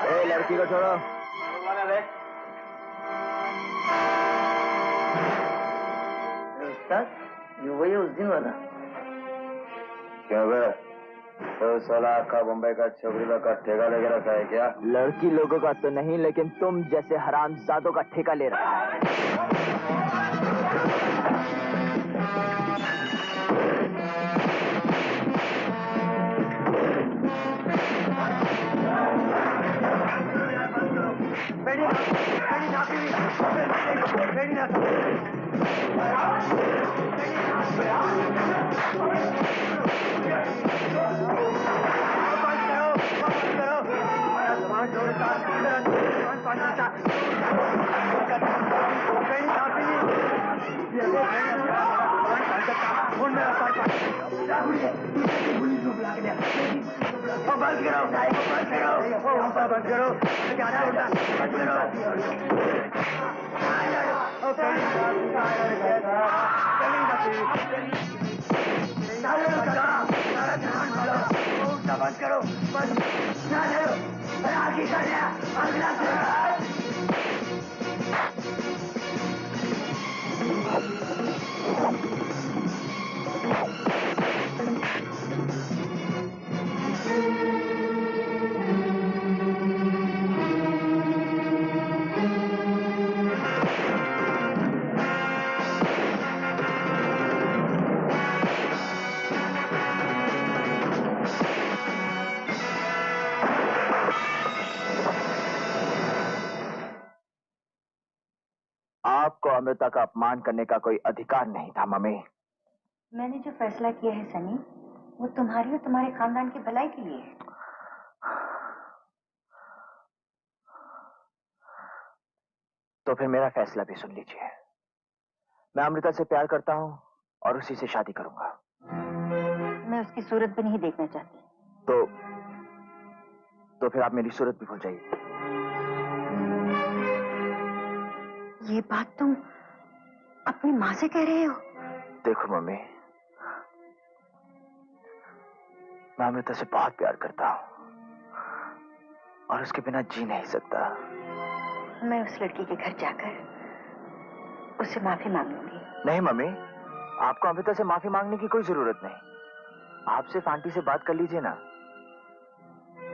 ए, लड़की को छोड़ो।
उस्ताद, ये वही उस दिन वाला।
क्यों बे? तो साला का बम्बई का छबरीला का ठेका लेके रखा है क्या?
लड़की लोगों का तो नहीं, लेकिन तुम जैसे हरामजादों का ठेका ले रहा है। आपको अमृता का अपमान करने का कोई अधिकार नहीं था मम्मी।
मैंने जो फैसला किया है सनी, वो तुम्हारी और तुम्हारे खानदान की भलाई के लिए है।
तो फिर मेरा फैसला भी सुन लीजिए। मैं अमृता से प्यार करता हूँ और उसी से शादी करूंगा।
मैं उसकी सूरत भी नहीं देखना चाहती।
तो फिर आप मेरी सूरत भी भूल जाइए।
ये बात तुम अपनी माँ से कह रहे हो?
देखो मम्मी, मैं अमृता से बहुत प्यार करता हूँ और उसके बिना जी नहीं सकता।
मैं उस लड़की के घर जाकर उससे माफी मांग लूंगी।
नहीं मम्मी, आपको अमृता से माफी मांगने की कोई जरूरत नहीं। आप सिर्फ आंटी से बात कर लीजिए ना,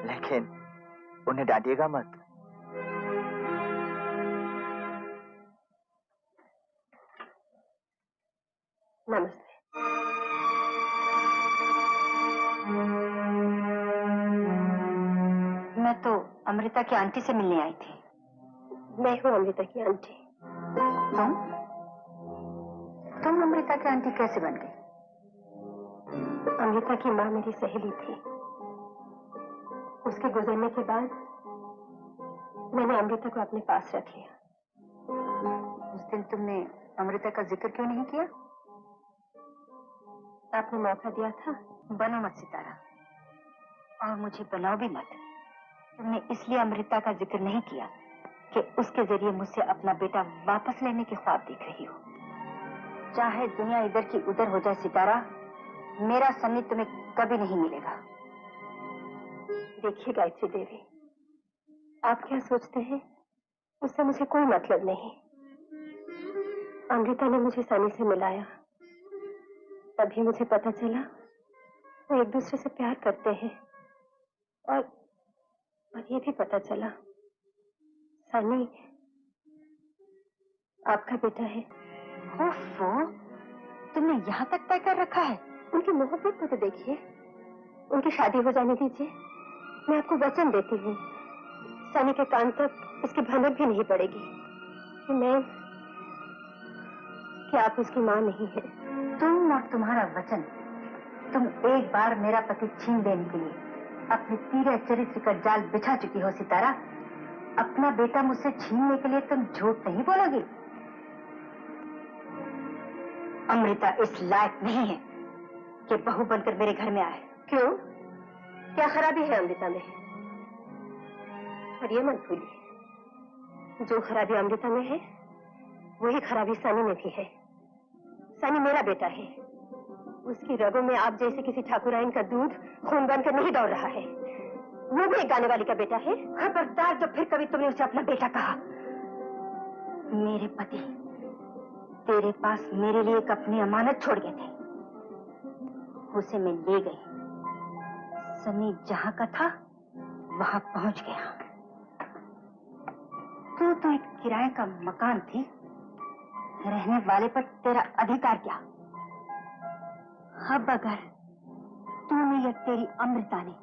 लेकिन उन्हें डांटिएगा मत।
नमस्ते।
मैं तो अमृता की आंटी से मिलने आई थी।
मैं हूँ अमृता की आंटी।
तुम अमृता की आंटी कैसे बन गई?
अमृता की माँ मेरी सहेली थी। उसके गुजरने के बाद मैंने अमृता को अपने पास रख लिया।
उस दिन तुमने अमृता का जिक्र क्यों नहीं किया?
आपने मौका दिया था।
बनो मत सितारा, और मुझे बनाओ भी मत। तुमने इसलिए अमृता का जिक्र नहीं किया कि उसके जरिए मुझसे अपना बेटा वापस लेने के ख्वाब देख रही हो। चाहे दुनिया इधर की उधर हो जाए सितारा, मेरा सन्नी तुम्हें कभी नहीं मिलेगा।
देखिए गायत्री देवी, आप क्या सोचते हैं उससे मुझे कोई मतलब नहीं। अमृता ने मुझे सनी से मिलाया, तभी मुझे पता चला वो एक दूसरे से प्यार करते हैं, और ये भी पता चला सनी आपका बेटा है।
ओफो, तुमने यहाँ तक तय कर रखा है?
उनकी मोहब्बत को तो देखिए, उनकी शादी हो जाने दीजिए। मैं आपको वचन देती हूँ, सनी के कान तक इसकी भनक भी नहीं पड़ेगी कि आप उसकी माँ नहीं है।
तुम और तुम्हारा वचन, तुम एक बार मेरा पति छीन लेने के लिए अपने तीरे चरित्र का जाल बिछा चुकी हो सितारा। अपना बेटा मुझसे छीनने के लिए तुम झूठ नहीं बोलोगी। अमृता इस लायक नहीं है कि बहू बनकर मेरे घर में आए।
क्यों? क्या खराबी है अमृता में? और ये मत भूलिए, जो खराबी अमृता में है वही खराबी सनी में भी है। सनी मेरा बेटा है, उसकी रगों में आप जैसे किसी ठाकुराइन का दूध खून बनकर नहीं दौड़ रहा है। वो भी एक गाने वाली का बेटा है।
खबरदार जो फिर कभी तुमने उसे अपना बेटा कहा। मेरे पति तेरे पास मेरे लिए एक अपनी अमानत छोड़ गए थे, उसे मैं ले गई। सनी जहां का था वहां पहुंच गया। तू तो एक किराए का मकान थी, रहने वाले पर तेरा अधिकार क्या? अब अगर तूने या तेरी अमृता ने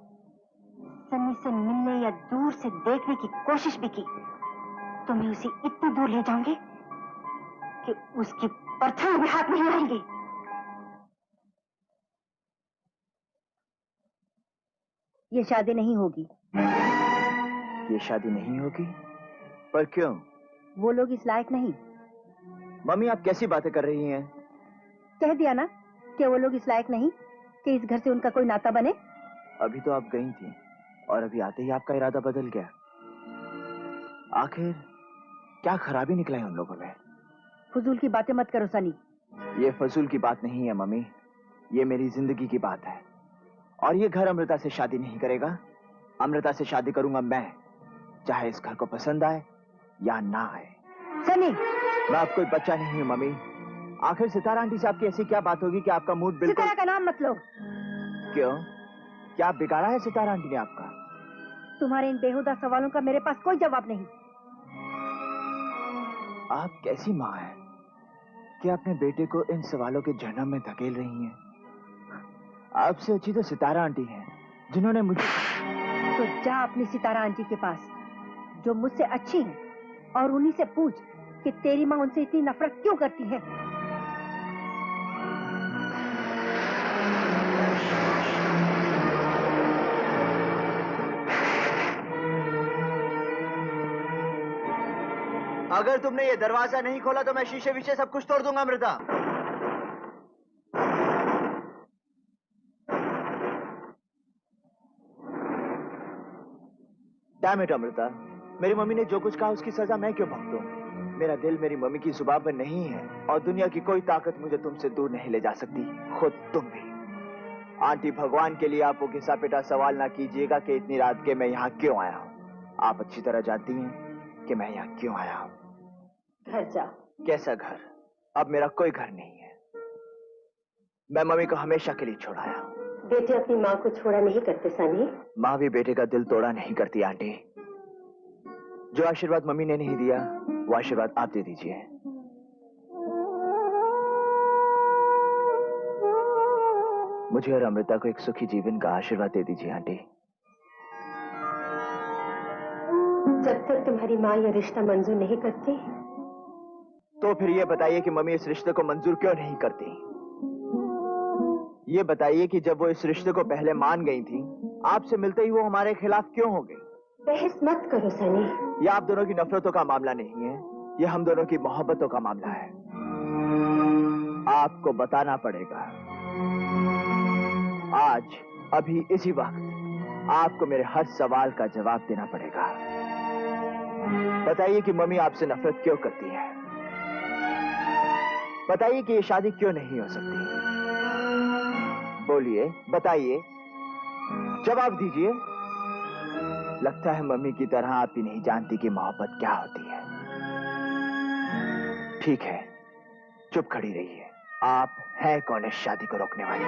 सनी से मिलने या दूर से देखने की कोशिश भी की तो मैं उसे इतनी दूर ले जाऊंगी कि उसकी पर्थों में हाथ नहीं आएंगे। ये शादी नहीं होगी।
ये शादी नहीं होगी? पर क्यों?
वो लोग इस लायक नहीं।
मम्मी आप कैसी बातें कर रही हैं?
कह दिया ना कि वो लोग इस लायक नहीं कि इस घर से उनका कोई नाता बने।
अभी तो आप गई थी और अभी आते ही आपका इरादा बदल गया। आखिर क्या खराबी निकला है उन लोगों में?
फजूल की बातें मत करो सनी।
ये फजूल की बात नहीं है मम्मी, ये मेरी जिंदगी की बात है। और ये घर अमृता से शादी नहीं करेगा। अमृता से शादी करूंगा मैं, चाहे इस घर को पसंद आए या ना आए।
सनी,
मैं अब कोई बच्चा नहीं हूँ मम्मी। आखिर सितारा आंटी से आपकी ऐसी क्या बात होगी कि आपका मूड बिल्कुल...
सितारा का नाम मत लो।
क्यों? क्या बिगाड़ा है सितारा आंटी ने आपका?
तुम्हारे इन बेहुदा सवालों का मेरे पास कोई जवाब नहीं।
आप कैसी माँ हैं कि अपने बेटे को इन सवालों के जहन्नम में धकेल रही हैं? आपसे अच्छी तो सितारा आंटी हैं, जिन्होंने मुझे...
तो जा अपनी सितारा आंटी के पास, जो मुझसे अच्छी है, और उन्हीं से पूछ कि तेरी माँ उनसे इतनी नफरत क्यों करती है।
अगर तुमने ये दरवाजा नहीं खोला तो मैं शीशे विशे सब कुछ तोड़ दूंगा अमृता। डैम इट अमृता, मेरी मम्मी ने जो कुछ कहा उसकी सजा मैं क्यों भुगतूं? मेरा दिल मेरी मम्मी की जुबान पर नहीं है और दुनिया की कोई ताकत मुझे तुमसे दूर नहीं ले जा सकती, खुद तुम भी। आंटी, भगवान के लिए आप वो घिसा पिटा सवाल ना कीजिएगा कि इतनी रात के मैं यहाँ क्यों आया हूँ। आप अच्छी तरह जानती हैं कि मैं यहाँ क्यों आया हूँ।
घर जाओ।
कैसा घर? अब मेरा कोई घर नहीं है। मैं मम्मी को हमेशा के लिए छोड़ आया हूँ।
बेटे अपनी माँ को छोड़ा नहीं करते सनी।
माँ भी बेटे का दिल तोड़ा नहीं करती आंटी। जो आशीर्वाद मम्मी ने नहीं दिया वो आशीर्वाद आप दे दीजिए। मुझे और अमृता को एक सुखी जीवन का आशीर्वाद दे दीजिए आंटी।
जब तक तुम्हारी माँ यह रिश्ता मंजूर नहीं करती,
तो फिर ये बताइए कि मम्मी इस रिश्ते को मंजूर क्यों नहीं करती? ये बताइए कि जब वो इस रिश्ते को पहले मान गई थी, आपसे मिलते ही वो हमारे खिलाफ क्यों हो गई?
बहस मत करो सनी।
ये आप दोनों की नफरतों का मामला नहीं है, ये हम दोनों की मोहब्बतों का मामला है। आपको बताना पड़ेगा। आज, अभी, इसी वक्त आपको मेरे हर सवाल का जवाब देना पड़ेगा। बताइए कि मम्मी आपसे नफरत क्यों करती है? बताइए कि ये शादी क्यों नहीं हो सकती? बोलिए, बताइए, जवाब दीजिए। लगता है मम्मी की तरह आप भी नहीं जानती कि मोहब्बत क्या होती है। ठीक है, चुप खड़ी रहिए। आप हैं कौन इस शादी को रोकने वाली?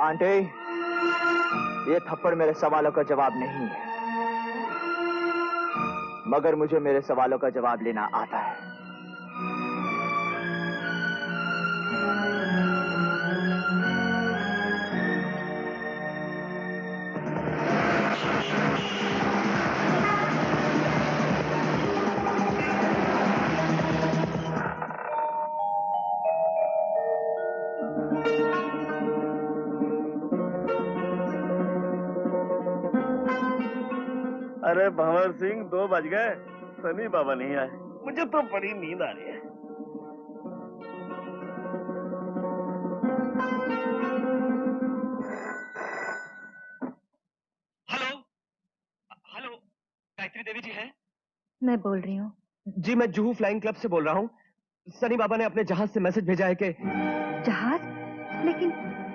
आंटी, ये थप्पड़ मेरे सवालों का जवाब नहीं है, मगर मुझे मेरे सवालों का जवाब लेना आता है।
अरे भंवर सिंह, 2 बज गए, सनी बाबा नहीं आए। मुझे तो बड़ी नींद आ रही है।
हेलो हेलो, गायत्री देवी जी हैं?
मैं बोल रही हूँ।
जी, मैं जुहू फ्लाइंग क्लब से बोल रहा हूँ। सनी बाबा ने अपने जहाज से मैसेज भेजा है कि
जहाज? लेकिन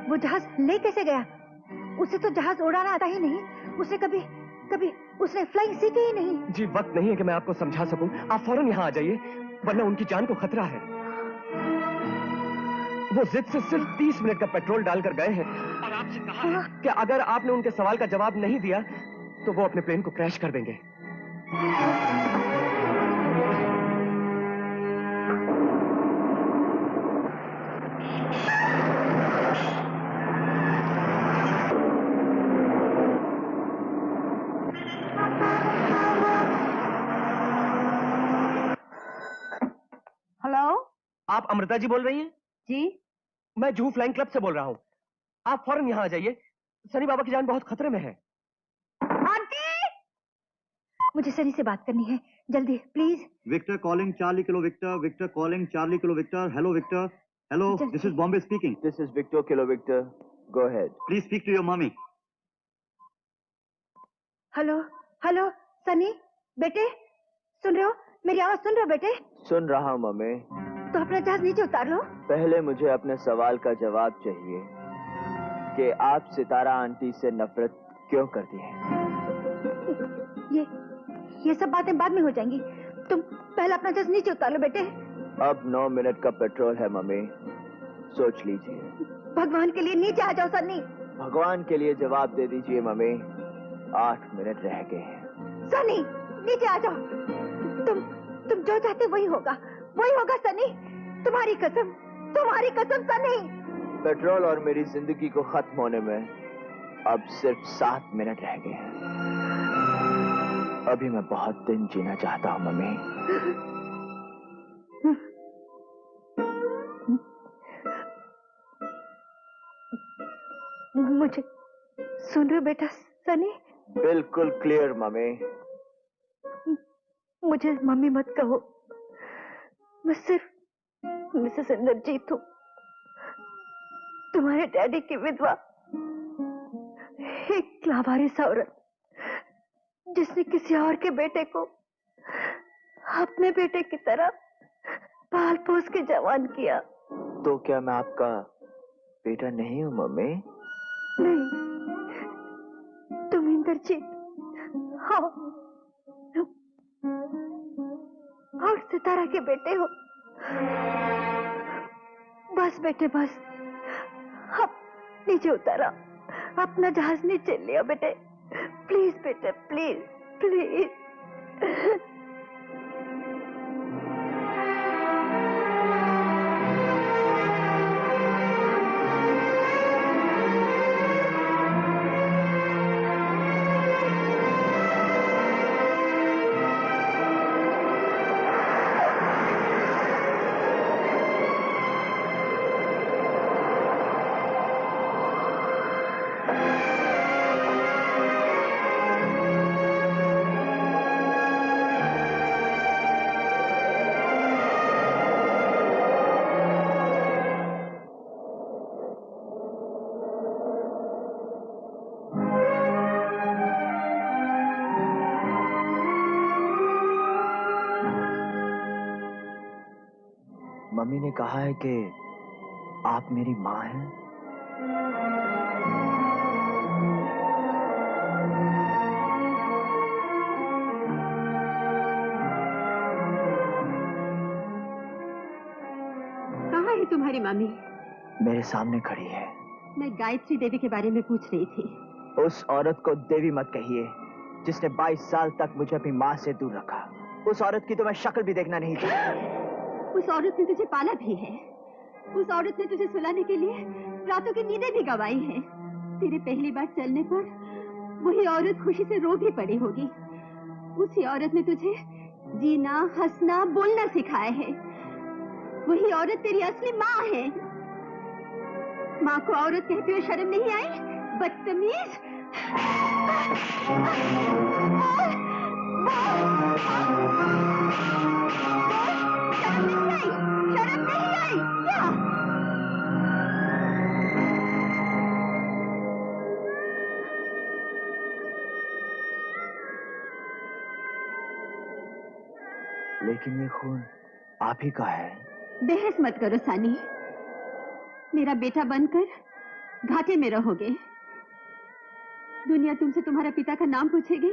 वो जहाज ले कैसे गया? उसे तो जहाज उड़ाना आता ही नहीं। उसे कभी उसने फ्लाइंग सीखी ही नहीं।
जी, वक्त नहीं है कि मैं आपको समझा सकूं। आप फौरन यहाँ आ जाइए, वरना उनकी जान को खतरा है। वो जिद से सिर्फ 30 मिनट का पेट्रोल डालकर गए हैं और आपसे कहा है कि अगर आपने उनके सवाल का जवाब नहीं दिया तो वो अपने प्लेन को क्रैश कर देंगे।
हेलो,
आप अमृता जी बोल रही हैं?
जी,
मैं जुहू फ्लाइंग क्लब से बोल रहा हूँ। आप फौरन यहाँ आ जाइए, सनी बाबा की जान बहुत खतरे में है।
आंटी! मुझे सनी से बात करनी है, जल्दी please.
Victor calling Charlie Kilo Victor. Victor calling Charlie Kilo Victor. Hello Victor. Hello, this is Bombay speaking.
This is Victor Kilo Victor. Go ahead.
Please speak to your mommy.
Hello hello Sunny, बेटे सुन रहे हो? मेरी आवाज सुन रहे हो बेटे?
सुन रहा हूँ मम्मी।
तो अपना जहाज नीचे उतार लो।
पहले मुझे अपने सवाल का जवाब चाहिए कि आप सितारा आंटी से नफरत क्यों करती हैं?
ये सब बातें बाद में हो जाएंगी। तुम पहले अपना जहाज नीचे उतार लो बेटे।
अब 9 मिनट का पेट्रोल है मम्मी, सोच लीजिए।
भगवान के लिए नीचे आ जाओ सनी।
भगवान के लिए जवाब दे दीजिए मम्मी, 8 मिनट रह गए हैं।
सनी नीचे आ जाओ। तुम जो चाहते वही होगा सनी। तुम्हारी कसम सनी।
पेट्रोल और मेरी जिंदगी को खत्म होने में अब सिर्फ 7 मिनट रह गए हैं। अभी मैं बहुत दिन जीना चाहता हूँ मम्मी।
मुझे सुन रहे बेटा सनी?
बिल्कुल क्लियर मम्मी।
मुझे मम्मी मत कहो, मैं सिर्फ मिसेस इंद्रजीत हूँ, तुम्हारे डैडी की विधवा, एक लावारिस औरत जिसने किसी और के बेटे को अपने बेटे की तरह पाल पोस के जवान किया।
तो क्या मैं आपका बेटा नहीं हूँ मम्मी?
नहीं, तुम इंद्रजीत और सितारा के बेटे हो। बस बेटे बस, अब नीचे उतारा, अपना जहाज नीचे लिया बेटे, प्लीज बेटे प्लीज प्लीज।
मम्मी ने कहा है कि आप मेरी माँ हैं।
कहाँ है तुम्हारी मम्मी?
मेरे सामने खड़ी है।
मैं गायत्री देवी के बारे में पूछ रही थी।
उस औरत को देवी मत कहिए जिसने 22 साल तक मुझे अपनी माँ से दूर रखा। उस औरत की तो मैं शक्ल भी देखना नहीं चाहता।
उस औरत ने तुझे पाला भी है। उस औरत ने तुझे सुलाने के लिए रातों की नींदें भी गंवाई हैं। तेरे पहली बार चलने पर वही औरत खुशी से रो भी पड़ी होगी। उसी औरत ने तुझे जीना, हंसना, बोलना सिखाया है। वही औरत तेरी असली माँ है। माँ को औरत कहते हुए शर्म नहीं आई? बदतमीज! शर्म नहीं आई क्या?
लेकिन ये खून आप ही का है।
बहस मत करो सानी। मेरा बेटा बनकर घाटे में रहोगे। दुनिया तुमसे तुम्हारा पिता का नाम पूछेगी,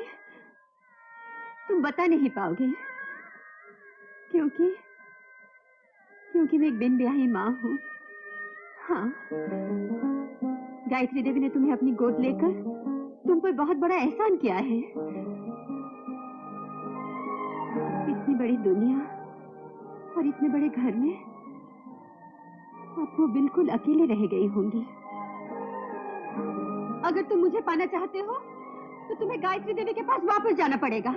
तुम बता नहीं पाओगे, क्योंकि मैं एक बिन ब्याही माँ हूँ। हाँ, गायत्री देवी ने तुम्हें अपनी गोद लेकर तुम पर बहुत बड़ा एहसान किया है। इतनी बड़ी दुनिया और इतने बड़े घर में अब वो बिल्कुल अकेले रह गई होंगी। अगर तुम मुझे पाना चाहते हो तो तुम्हें गायत्री देवी के पास वापस जाना पड़ेगा।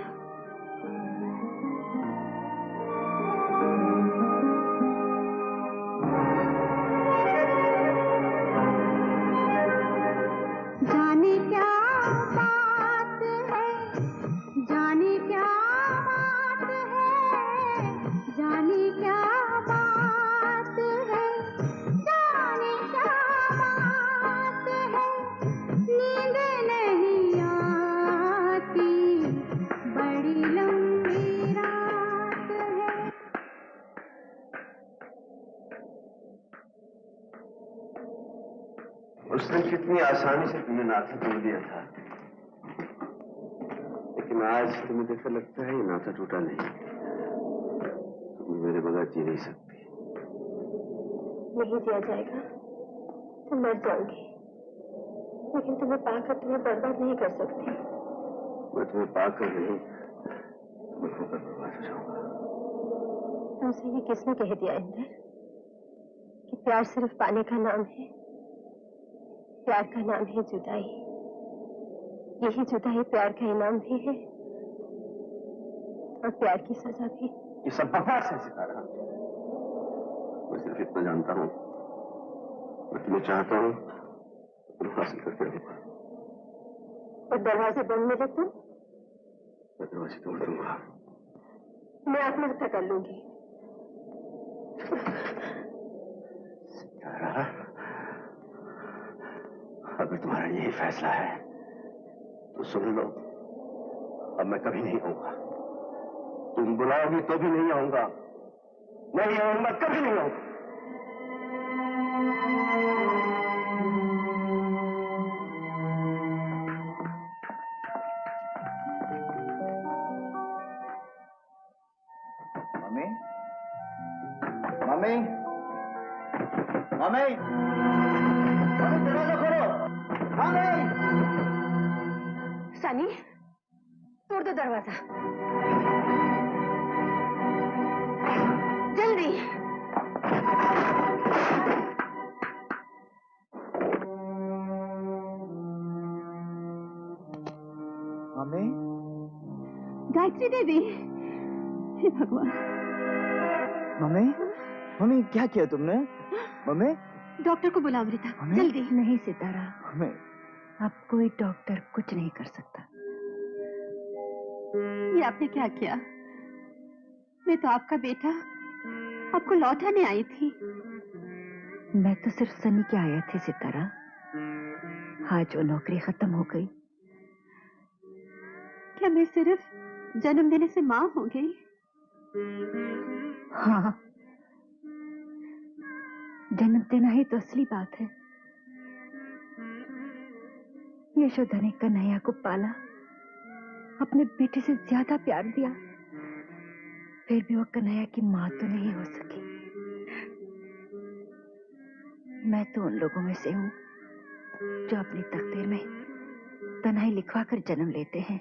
जाने क्या बात है, जाने क्या बात है, जाने क्या बात है, जाने क्या बात है, नींद नहीं आती, बड़ी लंबी रात है।
उसने कितनी आसानी से तुम्हें नाता तोड़ दिया था, लेकिन आज तुम्हें देखकर लगता है ये नाता टूटा नहीं। तुम मेरे बगैर जी नहीं सकती।
नहीं जिया जाएगा तो मर जाऊंगी, लेकिन तुम्हें पाकर तुम्हें बर्बाद नहीं कर सकती।
मैं तुम्हें पाकर नहीं, तुम्हें खोकर बर्बाद हो जाऊंगा।
तुमसे ये किसने कह दिया इंदर कि प्यार सिर्फ पाने का नाम है? प्यार का नाम है जुदाई। यही जुदाई प्यार का इनाम भी है और प्यार की सजा भी।
ये सब बकवास है सितारा। मैं सिर्फ इतना जानता हूँ, मैं तुम्हें चाहता हूँ, तुम्हें हासिल करके रहूंगा।
और दरवाजे बंद मिले तो
मैं दरवाजे तोड़ दूंगा।
मैं आत्महत्या कर लूंगी।
सितारा, अगर तुम्हारा यही फैसला है तो सुन लो, अब मैं कभी नहीं आऊंगा। तुम बुलाओगी तो भी नहीं आऊंगा। नहीं आऊंगा, कभी नहीं आऊंगा।
मम्मी, मम्मी, मम्मी, मम्मी दरवाजा खोलो। मम्मी,
सनी, तोड़ दो दरवाजा जल्दी।
मम्मी,
गायत्री देवी, हे भगवान।
मम्मी, मम्मी क्या किया तुमने? मम्मी,
डॉक्टर को बुलाओ अमृता, जल्दी।
नहीं सितारा,
मम्मी,
अब कोई डॉक्टर कुछ नहीं कर सकता।
ये आपने क्या किया? मैं तो आपका बेटा आपको लौटाने आई थी।
मैं तो सिर्फ सनी के आया थी सितारा। आज वो नौकरी खत्म हो गई।
क्या मैं सिर्फ जन्म देने से माँ हो गई?
हाँ, जन्म देना ही तो असली बात है। यशोदा ने कन्हैया को पाला, अपने बेटे से ज्यादा प्यार दिया, फिर भी वो कन्हैया की माँ तो नहीं हो सकी। मैं तो उन लोगों में से हूँ जो अपनी तकदीर में
तन्हाई लिखवा कर जन्म लेते हैं।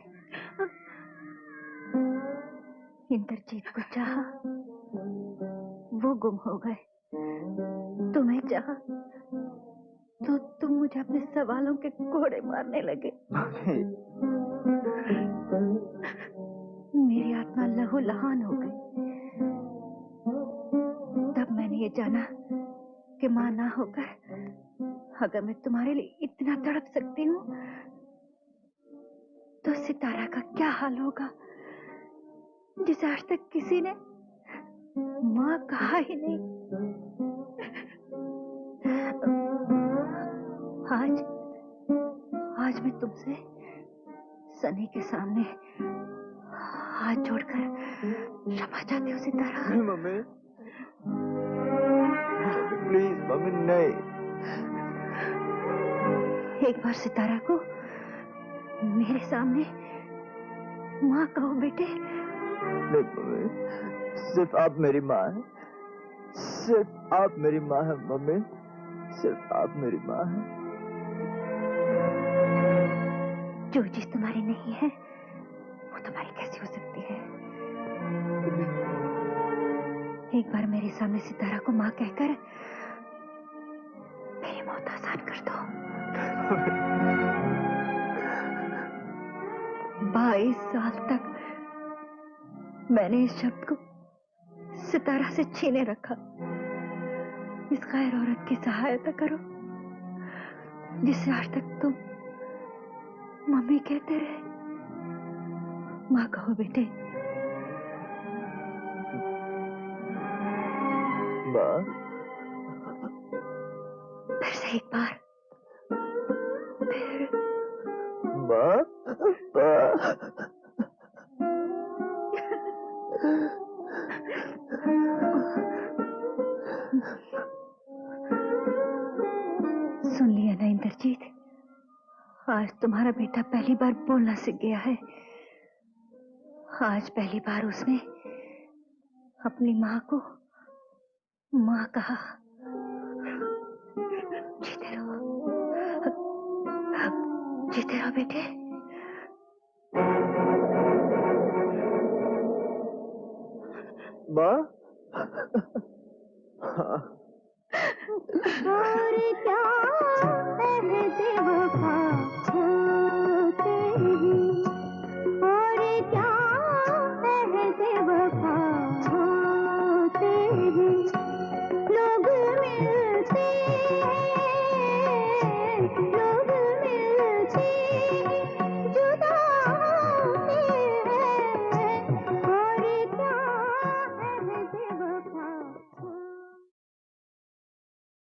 इंद्रजीत को चाहा, वो गुम हो गए। तुम्हें चाहा तो तुम मुझे अपने सवालों के कोड़े मारने लगे। मेरी आत्मा लहू लहान हो गई। तब मैंने ये जाना कि मां ना होकर अगर मैं तुम्हारे लिए इतना तड़प सकती हूँ तो सितारा का क्या हाल होगा, जिसे आज तक किसी ने मां कहा ही नहीं। आज मैं तुमसे सनी के सामने हाथ जोड़कर क्षमा चाहती हूँ सितारा।
मम्मी प्लीज मम्मी नहीं।
एक बार सितारा को मेरे सामने माँ कहो बेटे।
नहीं मम्मी, सिर्फ आप मेरी माँ हैं, सिर्फ आप मेरी माँ हैं मम्मी, सिर्फ आप मेरी माँ हैं।
जो चीज तुम्हारी नहीं है वो तुम्हारी कैसी हो सकती है? एक बार मेरे सामने सितारा को माँ कहकर मेरी मौत आसान कर दो। 22 साल तक मैंने इस शब्द को सितारा से छीने रखा। इस गैर औरत की सहायता करो जिसे आज तक तुम मम्मी कहते रहे। माँ कहो बेटे।
माँ।
फिर से एक बार। फिर
माँ।
सुन लिया ना इंद्रजीत, आज तुम्हारा बेटा पहली बार बोलना सीख गया है। आज पहली बार उसने अपनी माँ को माँ कहा। जीते रहो बेटे।
माँ।
और क्या कहते वफा होते हैं, और क्या कहते वफा होते हैं। लोग मिलते हैं, लोग मिलते